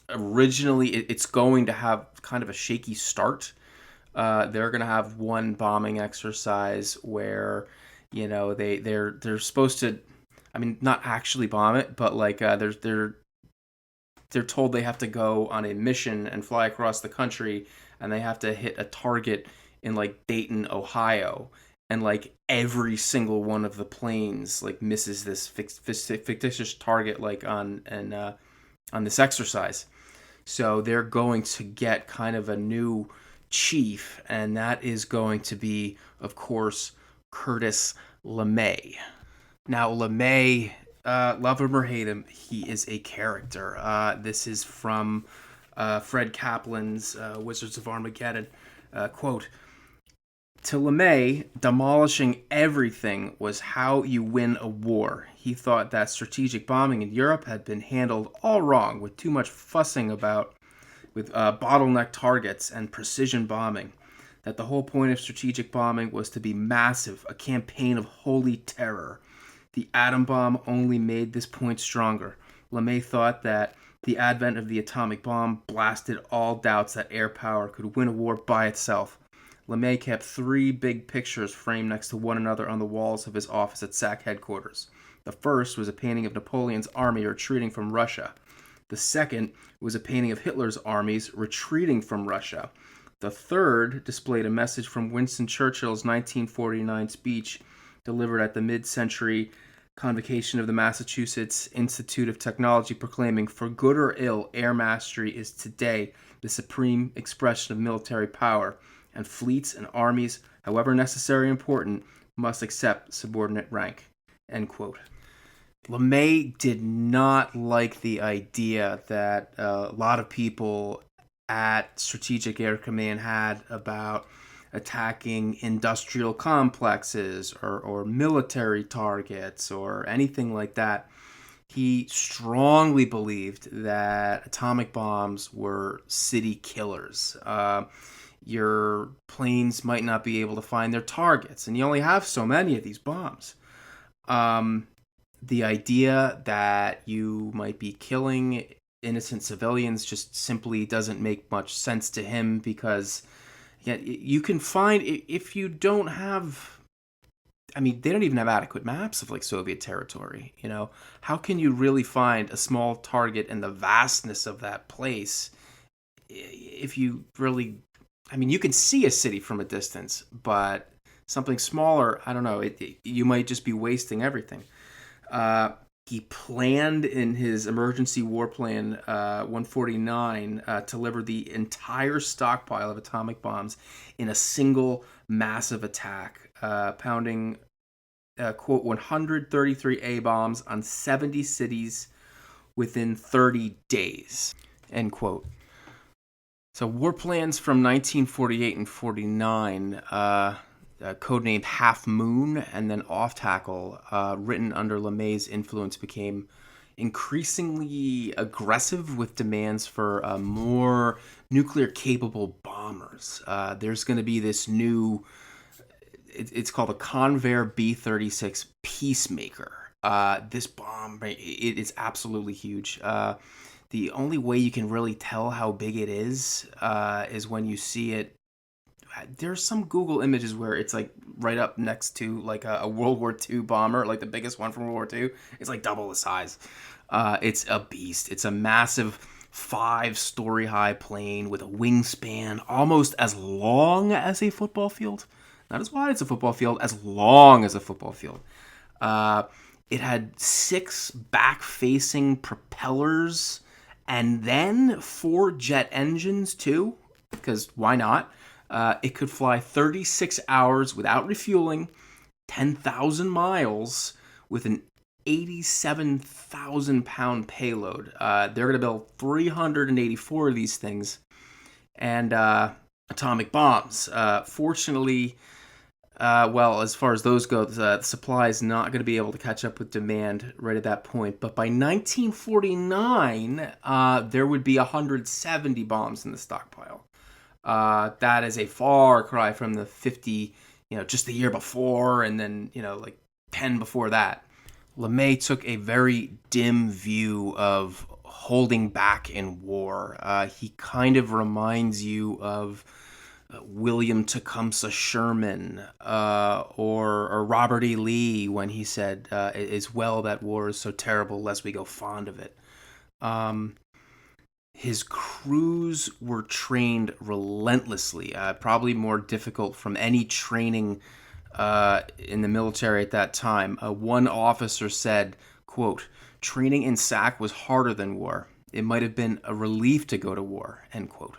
Originally, it's going to have kind of a shaky start. They're going to have one bombing exercise where they're supposed to, I mean, not actually bomb it, but like they're told they have to go on a mission and fly across the country, and they have to hit a target in like Dayton, Ohio, and like every single one of the planes like misses this fictitious target like on this exercise. So they're going to get kind of a new chief, and that is going to be, of course, Curtis Lemay. Now, Lemay, love him or hate him, he is a character. This is from Fred Kaplan's Wizards of Armageddon. Quote, to Lemay, demolishing everything was how you win a war. He thought that strategic bombing in Europe had been handled all wrong, with too much fussing about with bottleneck targets and precision bombing. That the whole point of strategic bombing was to be massive, a campaign of holy terror. The atom bomb only made this point stronger. Lemay thought that the advent of the atomic bomb blasted all doubts that air power could win a war by itself. Lemay kept 3 big pictures framed next to one another on the walls of his office at SAC headquarters. The first was a painting of Napoleon's army retreating from Russia. The second was a painting of Hitler's armies retreating from Russia. The third displayed a message from Winston Churchill's 1949 speech delivered at the mid-century convocation of the Massachusetts Institute of Technology, proclaiming, "For good or ill, air mastery is today the supreme expression of military power, and fleets and armies, however necessary and important, must accept subordinate rank." End quote. Lemay did not like the idea that a lot of people at Strategic Air Command had about attacking industrial complexes or military targets or anything like that. He strongly believed that atomic bombs were city killers. Your planes might not be able to find their targets, and you only have so many of these bombs. The idea that you might be killing innocent civilians just simply doesn't make much sense to him, because you can find, if you don't have, I mean, they don't even have adequate maps of like Soviet territory. How can you really find a small target in the vastness of that place if you really, I mean, you can see a city from a distance, but something smaller, I don't know, you might just be wasting everything. He planned in his emergency war plan 149 to deliver the entire stockpile of atomic bombs in a single massive attack, pounding, quote, 133 A-bombs on 70 cities within 30 days, end quote. So war plans from 1948 and 49, codenamed Half Moon and then Off Tackle, written under Lemay's influence, became increasingly aggressive with demands for more nuclear-capable bombers. There's going to be this new, it's called the Convair B-36 Peacemaker. This bomb, it is absolutely huge. The only way you can really tell how big it is when you see it. There's some Google images where it's like right up next to like a World War II bomber, like the biggest one from World War II. It's like double the size. It's a beast. It's a massive 5-story high plane with a wingspan almost as long as a football field. Not as wide as a football field, as long as a football field. It had 6 back-facing propellers and then 4 jet engines too, because why not? It could fly 36 hours without refueling, 10,000 miles with an 87,000-pound payload. They're going to build 384 of these things, and atomic bombs. Fortunately, Well, as far as those go, the supply is not going to be able to catch up with demand right at that point. But by 1949, there would be 170 bombs in the stockpile. That is a far cry from the 50, just the year before, and then, like 10 before that. Lemay took a very dim view of holding back in war. He kind of reminds you of William Tecumseh Sherman or Robert E. Lee when he said, "It is well that war is so terrible, lest we go fond of it." Um, his crews were trained relentlessly, probably more difficult from any training in the military at that time. One officer said, quote, "Training in SAC was harder than war. It might have been a relief to go to war," end quote.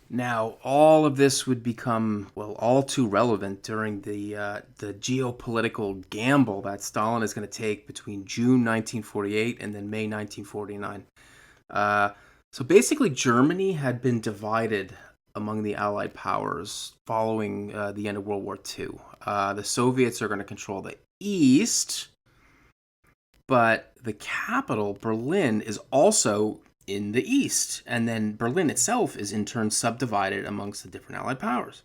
Now, all of this would become, well, all too relevant during the geopolitical gamble that Stalin is going to take between June 1948 and then May 1949. So basically, Germany had been divided among the Allied powers following the end of World War II. The Soviets are going to control the East, but the capital, Berlin, is also in the East. And then Berlin itself is in turn subdivided amongst the different Allied powers.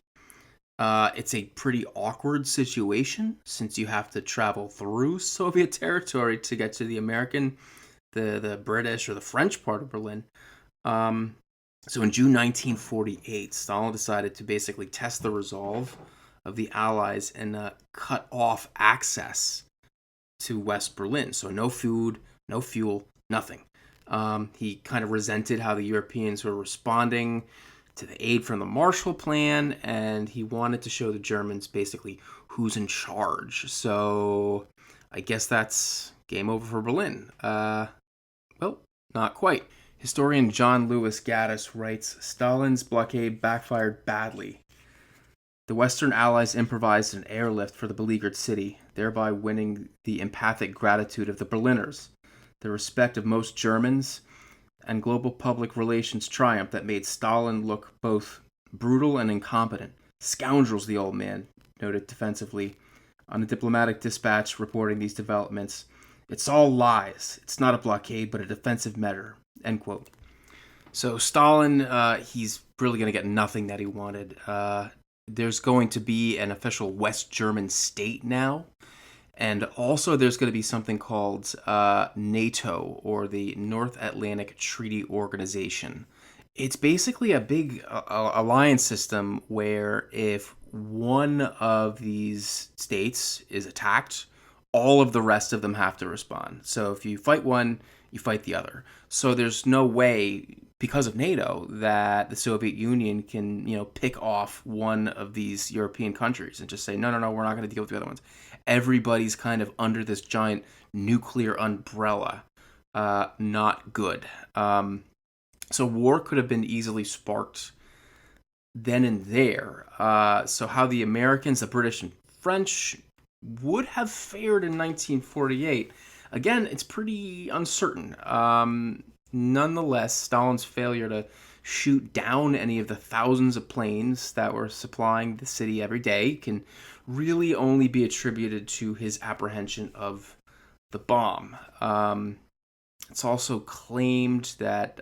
It's a pretty awkward situation since you have to travel through Soviet territory to get to the American, the British, or the French part of Berlin. So in June 1948, Stalin decided to basically test the resolve of the Allies and cut off access to West Berlin. So no food, no fuel, nothing. He kind of resented how the Europeans were responding to the aid from the Marshall Plan, and he wanted to show the Germans basically who's in charge. So I guess that's game over for Berlin. Well, not quite. Historian John Lewis Gaddis writes, Stalin's blockade backfired badly. The Western Allies improvised an airlift for the beleaguered city, thereby winning the empathic gratitude of the Berliners, the respect of most Germans, and global public relations triumph that made Stalin look both brutal and incompetent. Scoundrels, the old man noted defensively on a diplomatic dispatch reporting these developments. It's all lies. It's not a blockade, but a defensive measure. End quote. So Stalin, he's really going to get nothing that he wanted. There's going to be an official West German state now. And also there's going to be something called NATO, or the North Atlantic Treaty Organization. It's basically a big alliance system where if one of these states is attacked, all of the rest of them have to respond. So if you fight one, you fight the other. So there's no way, because of NATO, that the Soviet Union can, pick off one of these European countries and just say, no, we're not going to deal with the other ones. Everybody's kind of under this giant nuclear umbrella. Not good. So war could have been easily sparked then and there. So how the Americans, the British, and French would have fared in 1948, again, it's pretty uncertain. Nonetheless, Stalin's failure to shoot down any of the thousands of planes that were supplying the city every day can really only be attributed to his apprehension of the bomb. It's also claimed that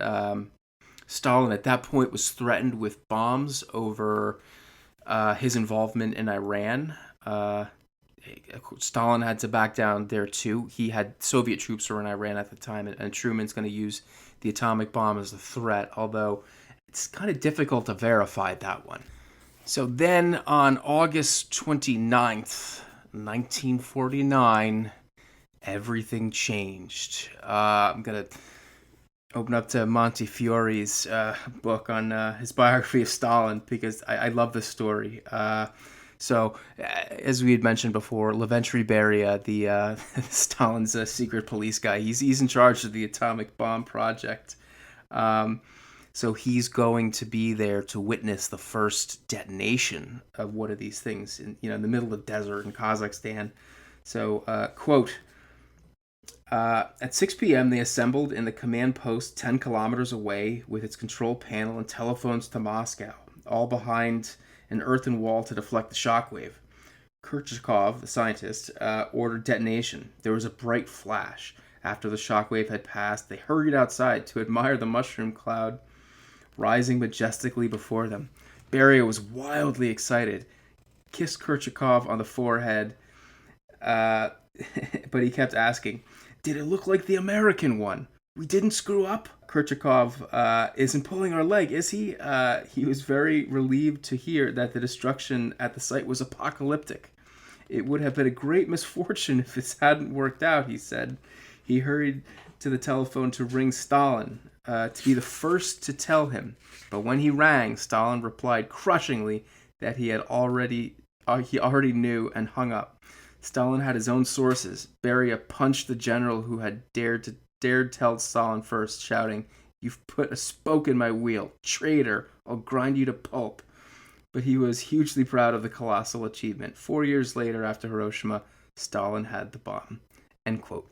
Stalin at that point was threatened with bombs over his involvement in Iran. Stalin had to back down there too. He had Soviet troops who were in Iran at the time, and Truman's going to use the atomic bomb as a threat, although it's kind of difficult to verify that one. So then on August 29th, 1949, everything changed. I'm going to open up to Montefiore's book on his biography of Stalin, because I love this story. So, as we had mentioned before, Lavrentiy Beria, the Stalin's secret police guy, he's in charge of the atomic bomb project. So he's going to be there to witness the first detonation of one of these things in the middle of the desert in Kazakhstan. So, quote, at 6 p.m. they assembled in the command post 10 kilometers away with its control panel and telephones to Moscow, all behind an earthen wall to deflect the shockwave. Kurchakov, the scientist, ordered detonation. There was a bright flash. After the shockwave had passed, they hurried outside to admire the mushroom cloud rising majestically before them. Beria was wildly excited, kissed Kurchakov on the forehead, but he kept asking, "Did it look like the American one? We didn't screw up?" Kurchakov isn't pulling our leg, is he? He was very relieved to hear that the destruction at the site was apocalyptic. "It would have been a great misfortune if this hadn't worked out," he said. He hurried to the telephone to ring Stalin, to be the first to tell him. But when he rang, Stalin replied crushingly that he already knew, and hung up. Stalin had his own sources. Beria punched the general who had dared tell Stalin first, shouting, "You've put a spoke in my wheel. Traitor, I'll grind you to pulp." But he was hugely proud of the colossal achievement. 4 years later, after Hiroshima, Stalin had the bomb. End quote.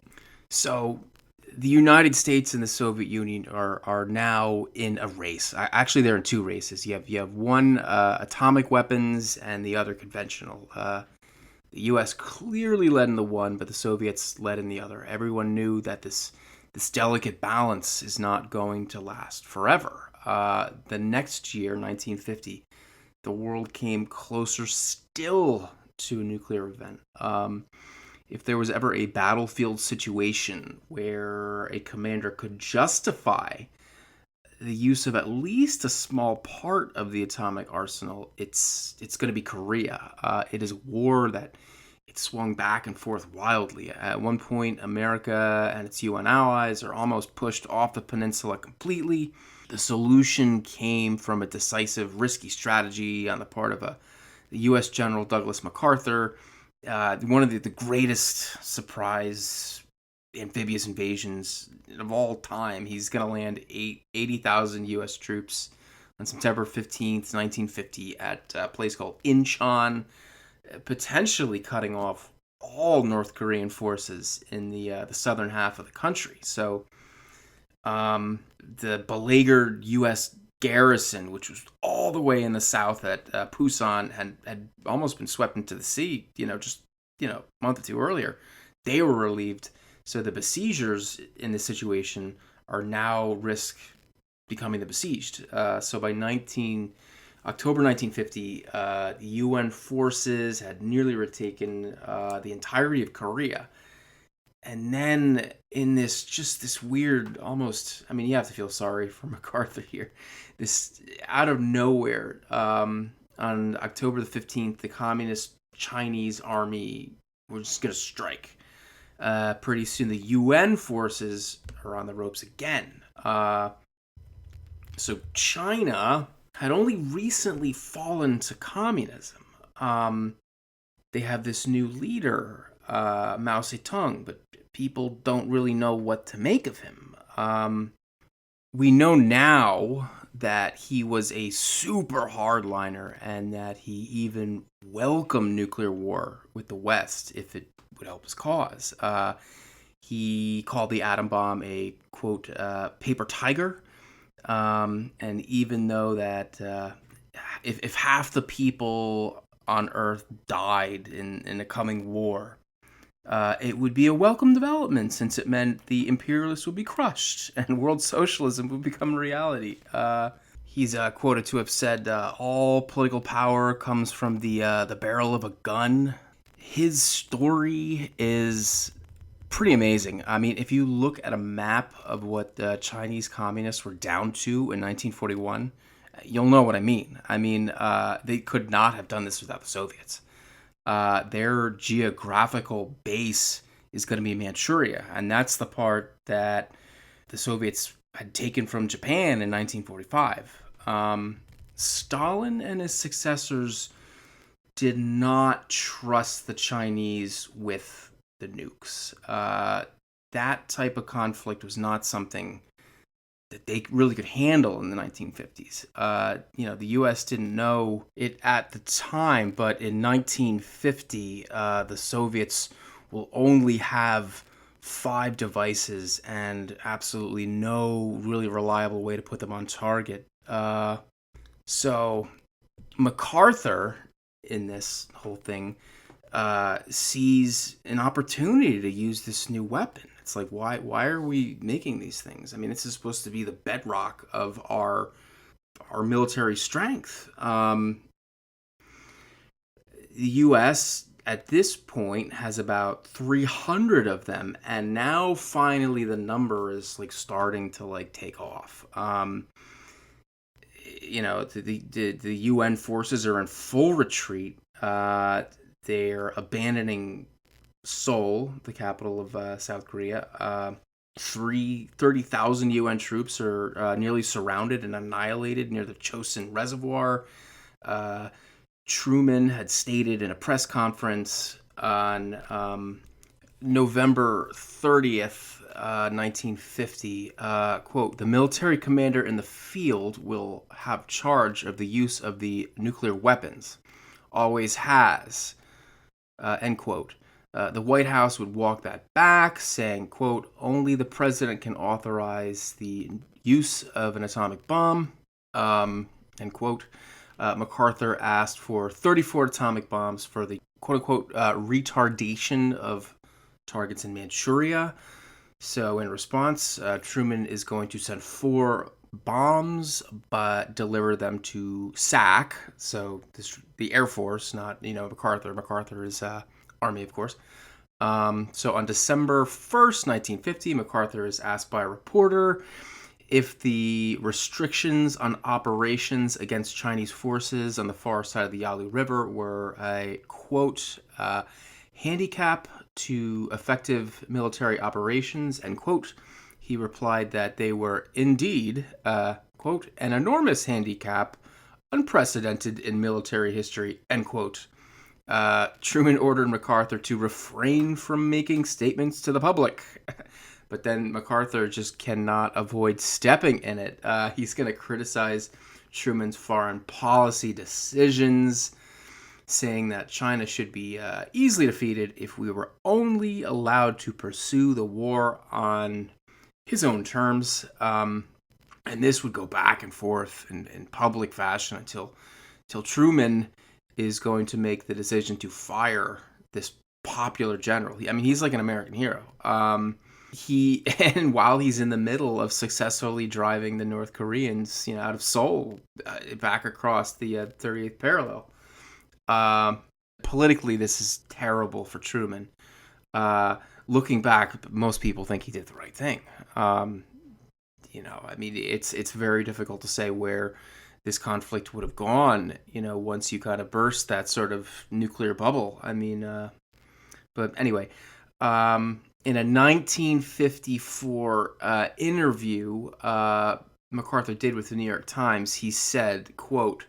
So the United States and the Soviet Union are now in a race. Actually, they're in two races. You have one atomic weapons and the other conventional. The U.S. clearly led in the one, but the Soviets led in the other. Everyone knew that this delicate balance is not going to last forever. The next year, 1950, the world came closer still to a nuclear event. If there was ever a battlefield situation where a commander could justify the use of at least a small part of the atomic arsenal, it's going to be Korea. It is a war that it swung back and forth wildly. At one point, America and its UN allies are almost pushed off the peninsula completely. The solution came from a decisive, risky strategy on the part of the U.S. General Douglas MacArthur. One of the greatest surprise amphibious invasions of all time. He's going to land 80,000 U.S. troops on September 15th, 1950 at a place called Incheon, potentially cutting off all North Korean forces in the southern half of the country. So the beleaguered U.S. garrison, which was all the way in the south at Pusan, had almost been swept into the sea, just a month or two earlier. They were relieved. So the besiegers in this situation are now risk becoming the besieged. So by October 1950, the UN forces had nearly retaken the entirety of Korea. And then in this weird, almost, you have to feel sorry for MacArthur here. This, out of nowhere, on October the 15th, the communist Chinese army were just going to strike. Pretty soon the UN forces are on the ropes again. So China had only recently fallen to communism. They have this new leader, Mao Zedong, but people don't really know what to make of him. We know now that he was a super hardliner and that he even welcomed nuclear war with the West if it would help his cause. He called the atom bomb a, quote, paper tiger. And even though that if half the people on Earth died in the coming war, it would be a welcome development since it meant the imperialists would be crushed and world socialism would become a reality. He's quoted to have said, all political power comes from the barrel of a gun. His story is pretty amazing. If you look at a map of what the Chinese communists were down to in 1941, you'll know what I mean. They could not have done this without the Soviets. Their geographical base is going to be Manchuria, and that's the part that the Soviets had taken from Japan in 1945. Stalin and his successors did not trust the Chinese with the nukes. That type of conflict was not something that they really could handle in the 1950s. The U.S. didn't know it at the time, but in 1950, the Soviets will only have 5 devices and absolutely no really reliable way to put them on target. So MacArthur, in this whole thing, sees an opportunity to use this new weapon. It's like, why are we making these things? I mean, this is supposed to be the bedrock of our military strength. The U.S. at this point has about 300 of them, and now finally the number is like starting to like take off. The UN forces are in full retreat. They're abandoning Seoul, the capital of South Korea. 30,000 UN troops are nearly surrounded and annihilated near the Chosin Reservoir. Truman had stated in a press conference on November 30th, 1950, quote, "The military commander in the field will have charge of the use of the nuclear weapons. Always has," end quote. The White House would walk that back, saying, quote, "Only the president can authorize the use of an atomic bomb," end quote. MacArthur asked for 34 atomic bombs for the quote-unquote retardation of targets in Manchuria. So in response, Truman is going to send 4 bombs, but deliver them to SAC. So the Air Force, not MacArthur. MacArthur is Army, of course. So on December 1st, 1950, MacArthur is asked by a reporter if the restrictions on operations against Chinese forces on the far side of the Yalu River were a, quote, handicap to effective military operations, end quote. He replied that they were indeed, quote, an enormous handicap, unprecedented in military history, end quote. Truman ordered MacArthur to refrain from making statements to the public. But then MacArthur just cannot avoid stepping in it. He's going to criticize Truman's foreign policy decisions, saying that China should be easily defeated if we were only allowed to pursue the war on his own terms. And this would go back and forth in public fashion until Truman is going to make the decision to fire this popular general. He's like an American hero. And while he's in the middle of successfully driving the North Koreans, out of Seoul, back across the 38th parallel. Politically, this is terrible for Truman. Looking back, most people think he did the right thing. It's very difficult to say where this conflict would have gone, once you kind of burst that sort of nuclear bubble. But anyway, in a 1954 interview MacArthur did with the New York Times, he said, quote,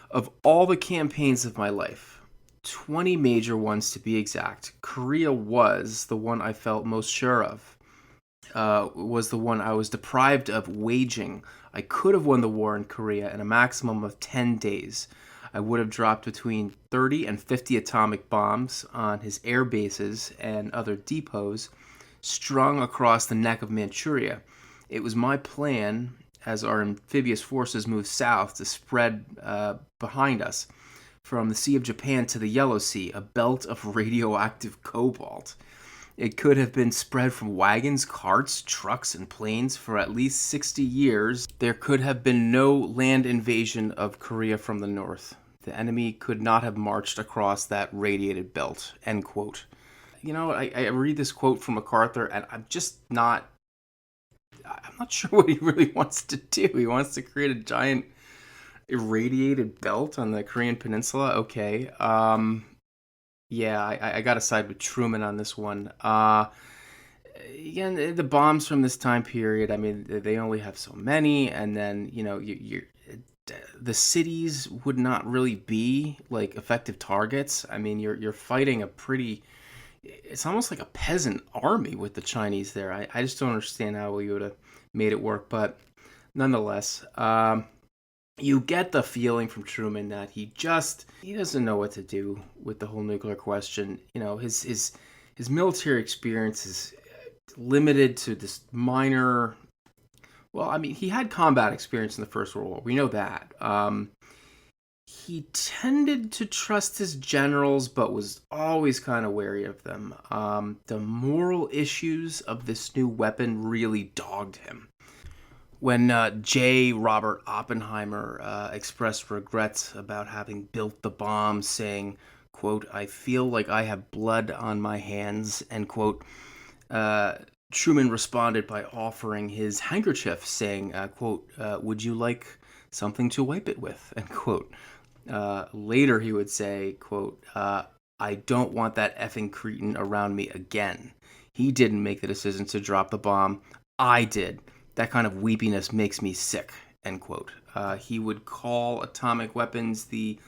"Of all the campaigns of my life, 20 major ones to be exact, Korea was the one I felt most sure of. Was the one I was deprived of waging. I could have won the war in Korea in a maximum of 10 days. I would have dropped between 30 and 50 atomic bombs on his air bases and other depots strung across the neck of Manchuria. It was my plan, as our amphibious forces moved south, to spread behind us, from the Sea of Japan to the Yellow Sea, a belt of radioactive cobalt. It could have been spread from wagons, carts, trucks, and planes for at least 60 years. There could have been no land invasion of Korea from the north. The enemy could not have marched across that radiated belt," end quote. I read this quote from MacArthur, and I'm not sure what he really wants to do. He wants to create a giant irradiated belt on the Korean Peninsula. Okay. Yeah, I got to side with Truman on this one. Again, the bombs from this time period, they only have so many, and then, the cities would not really be like effective targets. You're fighting it's almost like a peasant army with the Chinese there. I just don't understand how we would have made it work, but nonetheless, you get the feeling from Truman that he doesn't know what to do with the whole nuclear question. His military experience is limited to this minor. Well, he had combat experience in the First World War. We know that. He tended to trust his generals, but was always kind of wary of them. The moral issues of this new weapon really dogged him. When J. Robert Oppenheimer expressed regrets about having built the bomb, saying, quote, "I feel like I have blood on my hands," end quote, Truman responded by offering his handkerchief, saying, quote, "Would you like something to wipe it with?" End quote. Later he would say, quote, "I don't want that effing cretin around me again. He didn't make the decision to drop the bomb. I did. That kind of weepiness makes me sick," end quote. He would call atomic weapons the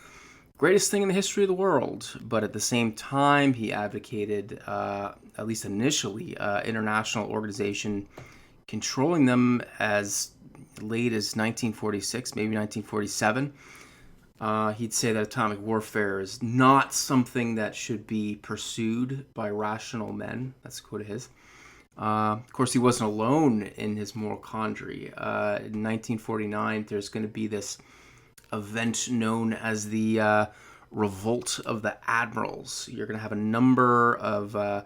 greatest thing in the history of the world, but at the same time, he advocated, at least initially, international organization controlling them as late as 1946, maybe 1947. He'd say that atomic warfare is not something that should be pursued by rational men. That's a quote of his. Of course, he wasn't alone in his moral quandary. In 1949, there's going to be this event known as the Revolt of the Admirals. You're going to have a number of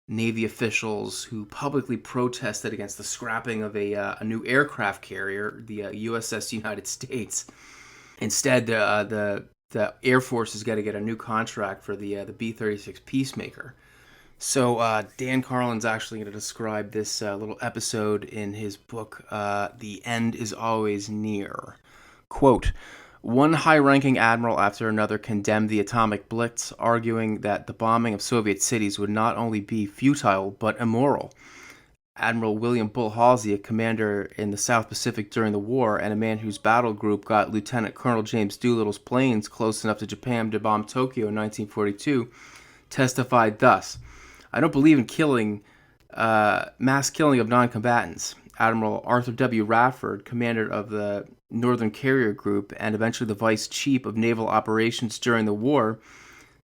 Navy officials who publicly protested against the scrapping of a new aircraft carrier, the USS United States. Instead, the Air Force is going to get a new contract for the B-36 Peacemaker. So Dan Carlin's actually going to describe this little episode in his book, The End is Always Near. Quote, "One high-ranking admiral after another condemned the atomic blitz, arguing that the bombing of Soviet cities would not only be futile, but immoral. Admiral William Bull Halsey, a commander in the South Pacific during the war, and a man whose battle group got Lieutenant Colonel James Doolittle's planes close enough to Japan to bomb Tokyo in 1942, testified thus, 'I don't believe in mass killing of non-combatants.' Admiral Arthur W. Radford, commander of the Northern Carrier Group and eventually the vice chief of naval operations during the war,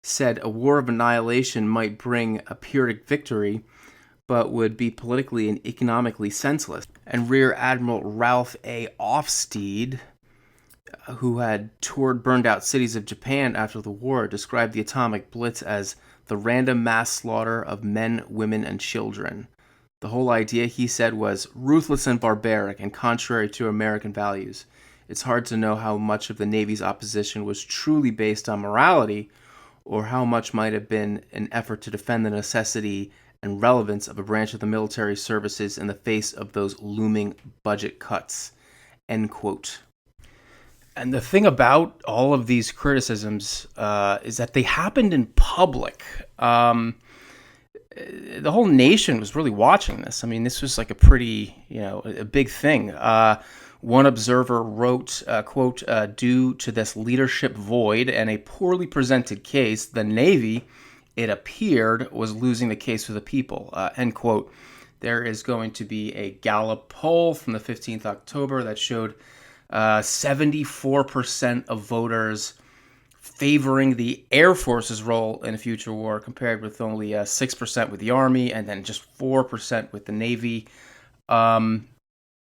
said a war of annihilation might bring a Pyrrhic victory, but would be politically and economically senseless." And Rear Admiral Ralph A. Ofsted, who had toured burned-out cities of Japan after the war, described the atomic blitz as the random mass slaughter of men, women, and children. The whole idea, he said, was ruthless and barbaric and contrary to American values. It's hard to know how much of the Navy's opposition was truly based on morality, or how much might have been an effort to defend the necessity and relevance of a branch of the military services in the face of those looming budget cuts. End quote. And the thing about all of these criticisms is that they happened in public. The whole nation was really watching this. I mean, this was like a pretty, a big thing. One observer wrote, quote, "Due to this leadership void and a poorly presented case, the Navy, it appeared, was losing the case for the people," end quote. There is going to be a Gallup poll from the 15th October that showed 74% of voters favoring the Air Force's role in a future war, compared with only 6% with the Army and then just 4% with the Navy.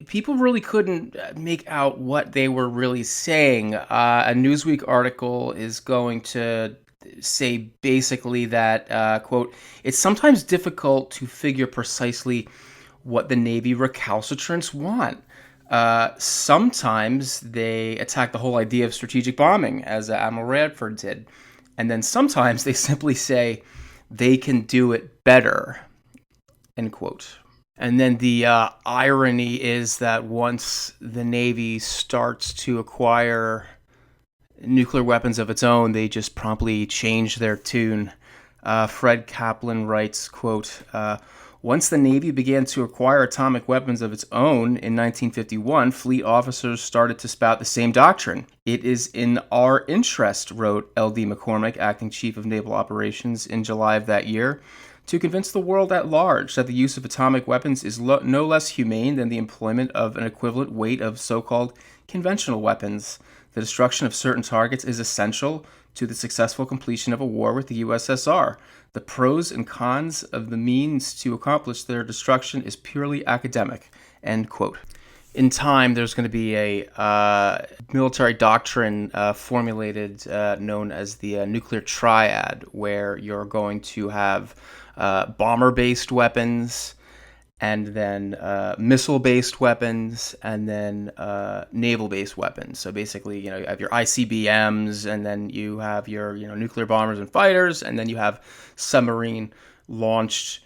People really couldn't make out what they were really saying. A Newsweek article is going to say basically that, quote, "It's sometimes difficult to figure precisely what the Navy recalcitrants want. Sometimes they attack the whole idea of strategic bombing, as Admiral Radford did. And then sometimes they simply say they can do it better," end quote. And then the irony is that once the Navy starts to acquire nuclear weapons of its own, they just promptly change their tune. Fred Kaplan writes, quote, "Once the Navy began to acquire atomic weapons of its own in 1951, fleet officers started to spout the same doctrine. 'It is in our interest,' wrote L.D. McCormick, acting chief of naval operations, in July of that year, 'to convince the world at large that the use of atomic weapons is no less humane than the employment of an equivalent weight of so-called conventional weapons. The destruction of certain targets is essential to the successful completion of a war with the USSR. The pros and cons of the means to accomplish their destruction is purely academic," end quote. in time, there's going to be a military doctrine formulated known as the Nuclear Triad, where you're going to have bomber-based weapons, and then missile-based weapons, and then naval-based weapons. So basically, you have your ICBMs, and then you have your nuclear bombers and fighters, and then you have submarine-launched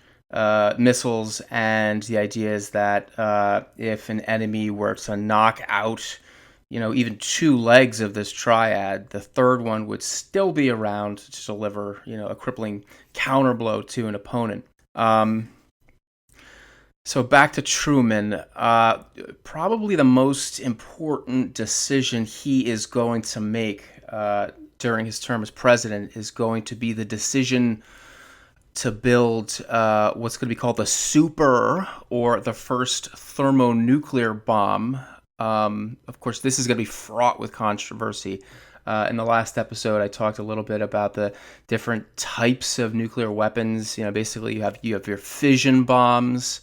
missiles. And the idea is that if an enemy were to knock out even two legs of this triad, the third one would still be around to deliver a crippling counterblow to an opponent. So back to Truman, probably the most important decision he is going to make during his term as president is going to be the decision to build what's going to be called the super, or the first thermonuclear bomb. Of course, this is going to be fraught with controversy. In the last episode, I talked a little bit about the different types of nuclear weapons. Basically, you have your fission bombs,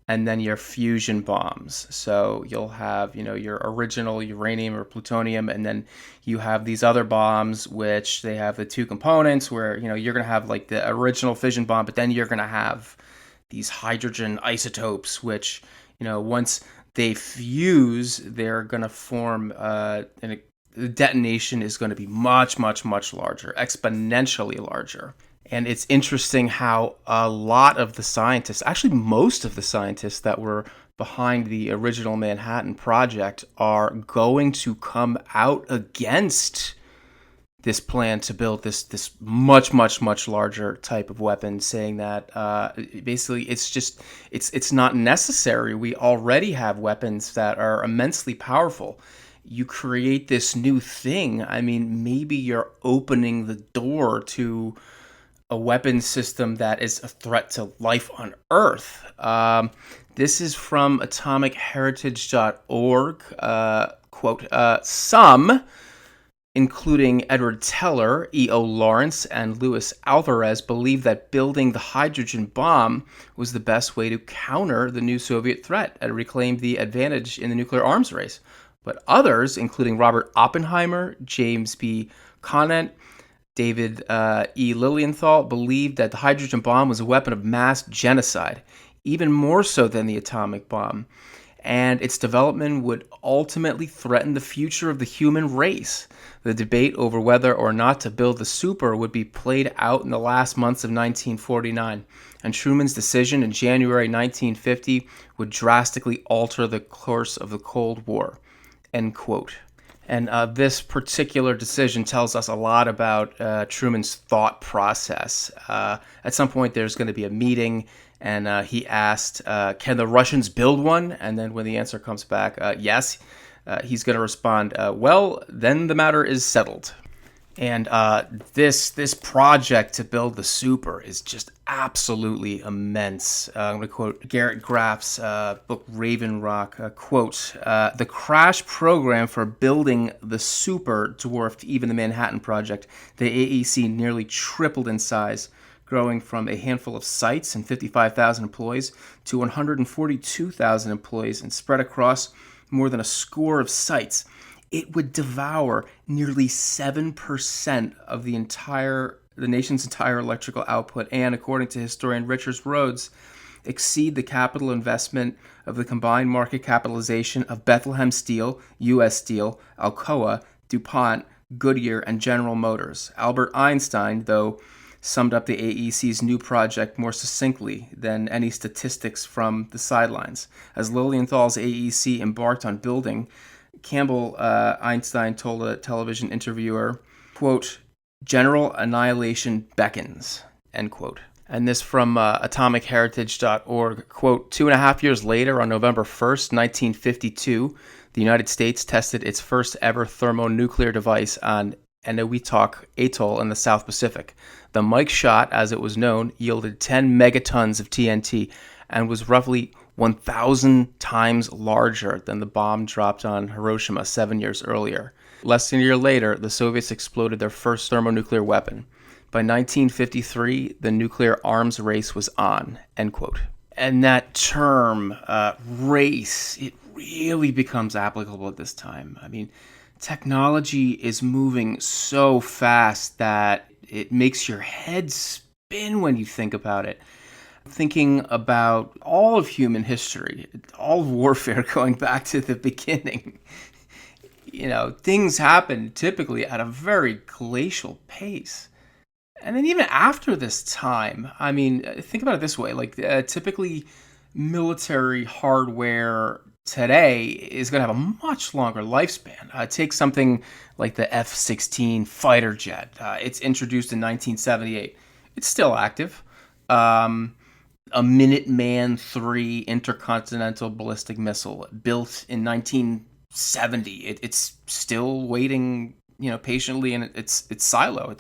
and then your fusion bombs. So you'll have, your original uranium or plutonium, and then you have these other bombs, which they have the two components where, you're going to have like the original fission bomb, but then you're going to have these hydrogen isotopes, which, once they fuse, they're going to form, the detonation is going to be much, much, much larger, exponentially larger. And it's interesting how a lot of the scientists, actually most of the scientists that were behind the original Manhattan Project, are going to come out against this plan to build this much, much, much larger type of weapon, saying that basically it's not necessary. We already have weapons that are immensely powerful. You create this new thing. I mean, maybe you're opening the door to a weapon system that is a threat to life on Earth. This is from atomicheritage.org. Quote, some, including Edward Teller, E.O. Lawrence, and Luis Alvarez, believe that building the hydrogen bomb was the best way to counter the new Soviet threat and reclaim the advantage in the nuclear arms race. But others, including Robert Oppenheimer, James B. Conant, David E. Lilienthal, believed that the hydrogen bomb was a weapon of mass genocide, even more so than the atomic bomb, and its development would ultimately threaten the future of the human race. The debate over whether or not to build the super would be played out in the last months of 1949, and Truman's decision in January 1950 would drastically alter the course of the Cold War. End quote. And this particular decision tells us a lot about Truman's thought process. At some point, there's going to be a meeting, and he asked, can the Russians build one? And then when the answer comes back, yes, he's going to respond, well, then the matter is settled. And this project to build the super is just absolutely immense. I'm going to quote Garrett Graff's book Raven Rock. Quote, the crash program for building the super dwarfed even the Manhattan Project. The AEC nearly tripled in size, growing from a handful of sites and 55,000 employees to 142,000 employees and spread across more than a score of sites. It would devour nearly 7% of the nation's entire electrical output, and according to historian Richard Rhodes, exceed the capital investment of the combined market capitalization of Bethlehem Steel, U.S. Steel, Alcoa, DuPont, Goodyear, and General Motors. Albert Einstein, though, summed up the AEC's new project more succinctly than any statistics from the sidelines. As Lilienthal's AEC embarked on building, Campbell Einstein told a television interviewer, quote, general annihilation beckons, end quote. And this from atomicheritage.org, quote, 2.5 years later, on November 1st, 1952, the United States tested its first ever thermonuclear device on Eniwetok Atoll in the South Pacific. The Mike shot, as it was known, yielded 10 megatons of TNT and was roughly 1,000 times larger than the bomb dropped on Hiroshima 7 years earlier. Less than a year later, the Soviets exploded their first thermonuclear weapon. By 1953, the nuclear arms race was on, end quote. And that term, race, it really becomes applicable at this time. I mean, technology is moving so fast that it makes your head spin when you think about it. Thinking about all of human history, all of warfare going back to the beginning, things happen typically at a very glacial pace. And then even after this time, I mean, think about it this way, like typically military hardware today is going to have a much longer lifespan. Take something like the F-16 fighter jet. It's introduced in 1978. It's still active. A Minuteman III intercontinental ballistic missile built in 1970. It's still waiting, patiently in its silo.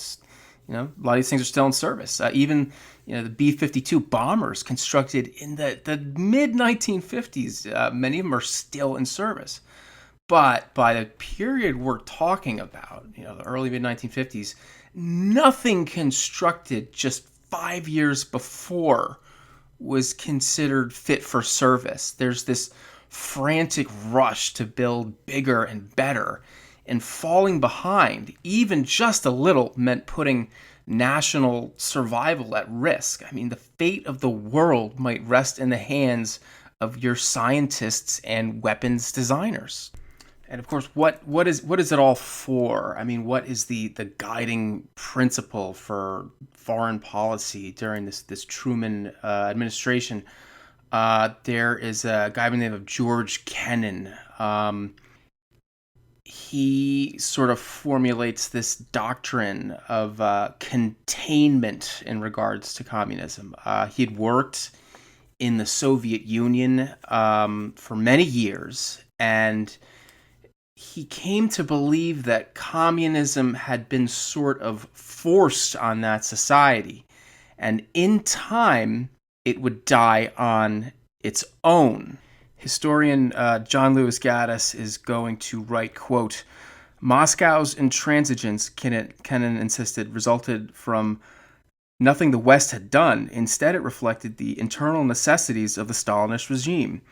A lot of these things are still in service. Even, the B-52 bombers constructed in the mid-1950s, many of them are still in service. But by the period we're talking about, the early mid-1950s, nothing constructed just 5 years before was considered fit for service. There's this frantic rush to build bigger and better, and falling behind, even just a little, meant putting national survival at risk. I mean, the fate of the world might rest in the hands of your scientists and weapons designers. And of course, what is it all for? I mean, what is the guiding principle for foreign policy during this Truman administration? There is a guy by the name of George Kennan. He sort of formulates this doctrine of containment in regards to communism. He had worked in the Soviet Union for many years, and he came to believe that communism had been sort of forced on that society, and in time it would die on its own. Historian John Lewis Gaddis is going to write, quote, Moscow's intransigence, Kennan insisted, resulted from nothing the West had done. Instead, it reflected the internal necessities of the Stalinist regime.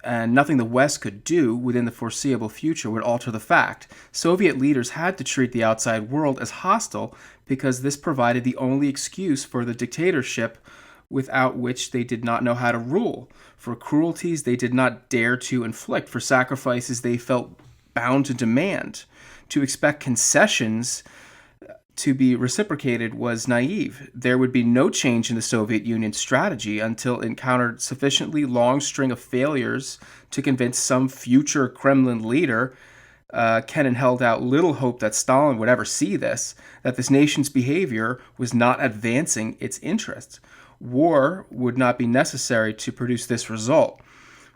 And nothing the West could do within the foreseeable future would alter the fact. Soviet leaders had to treat the outside world as hostile because this provided the only excuse for the dictatorship without which they did not know how to rule, for cruelties they did not dare to inflict, for sacrifices they felt bound to demand. To expect concessions to be reciprocated was naive. There would be no change in the Soviet Union's strategy until it encountered sufficiently long string of failures to convince some future Kremlin leader. Kennan held out little hope that Stalin would ever see this, that this nation's behavior was not advancing its interests. War would not be necessary to produce this result.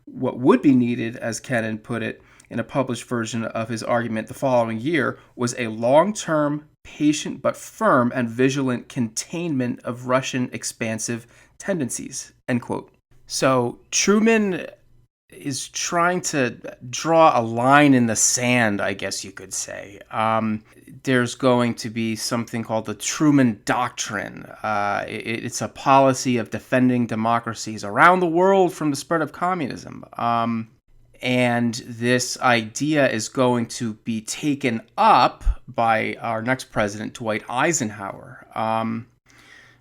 What would be needed, as Kennan put it in a published version of his argument the following year, was a long-term, patient but firm and vigilant containment of Russian expansive tendencies, end quote. So Truman is trying to draw a line in the sand, I guess you could say. There's going to be something called the Truman Doctrine. It's a policy of defending democracies around the world from the spread of communism. And this idea is going to be taken up by our next president, Dwight Eisenhower.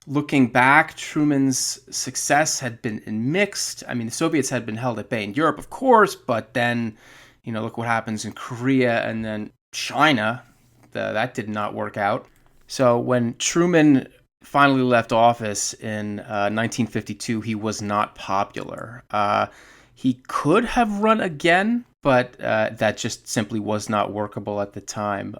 Looking back, Truman's success had been mixed. I mean, the Soviets had been held at bay in Europe, of course, but then, look what happens in Korea and then China. That did not work out. So when Truman finally left office in 1952, he was not popular. He could have run again, but that just simply was not workable at the time.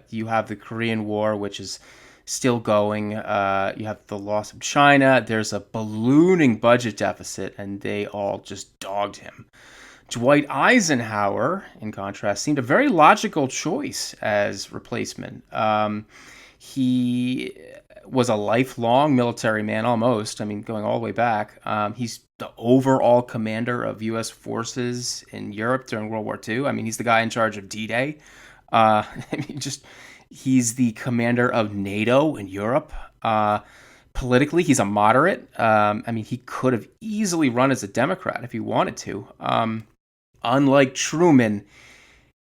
You have the Korean War, which is still going. You have the loss of China. There's a ballooning budget deficit, and they all just dogged him. Dwight Eisenhower, in contrast, seemed a very logical choice as replacement. He was a lifelong military man, almost. I mean, going all the way back. He's the overall commander of U.S. forces in Europe during World War II. I mean, he's the guy in charge of D-Day. He's the commander of NATO in Europe. Politically, he's a moderate. He could have easily run as a Democrat if he wanted to. unlike Truman,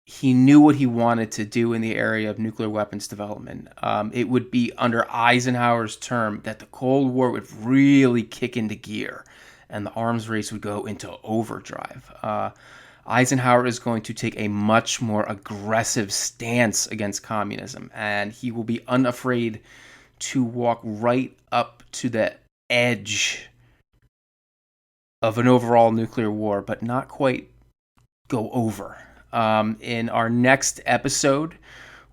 he knew what he wanted to do in the area of nuclear weapons development. It would be under Eisenhower's term that the Cold War would really kick into gear and the arms race would go into overdrive. Eisenhower is going to take a much more aggressive stance against communism, and he will be unafraid to walk right up to the edge of an overall nuclear war, but not quite go over. In our next episode,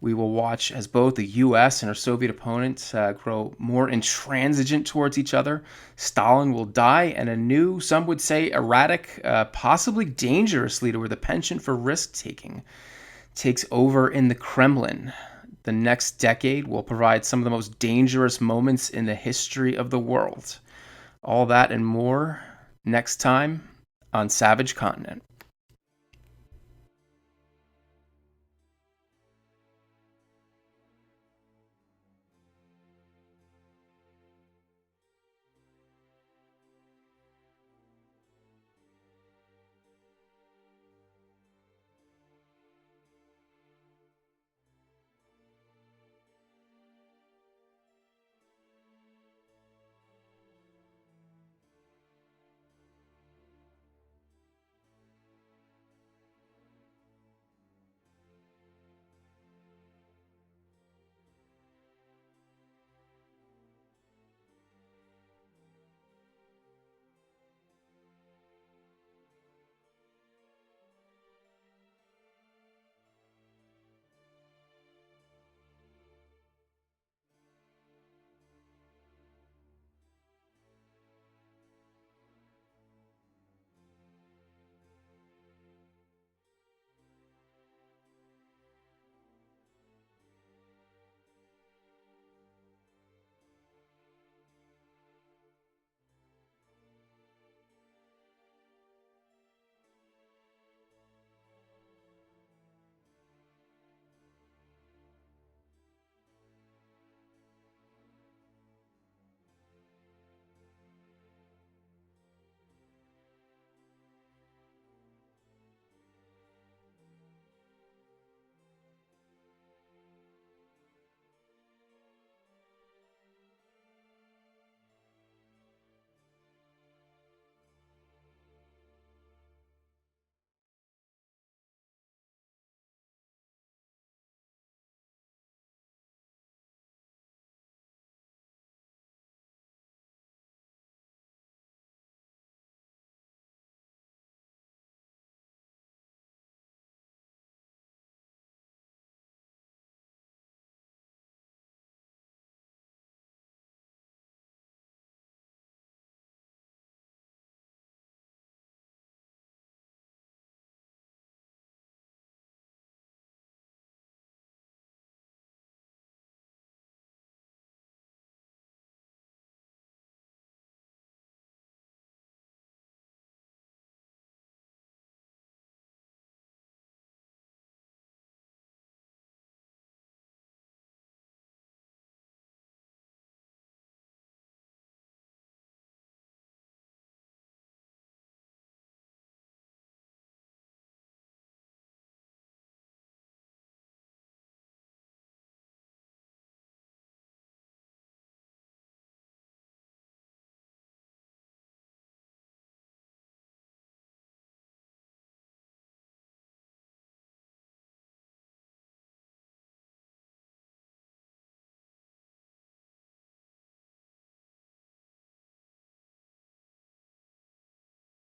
we will watch as both the U.S. and our Soviet opponents grow more intransigent towards each other. Stalin will die, and a new, some would say erratic, possibly dangerous leader with a penchant for risk-taking takes over in the Kremlin. The next decade will provide some of the most dangerous moments in the history of the world. All that and more next time on Savage Continent.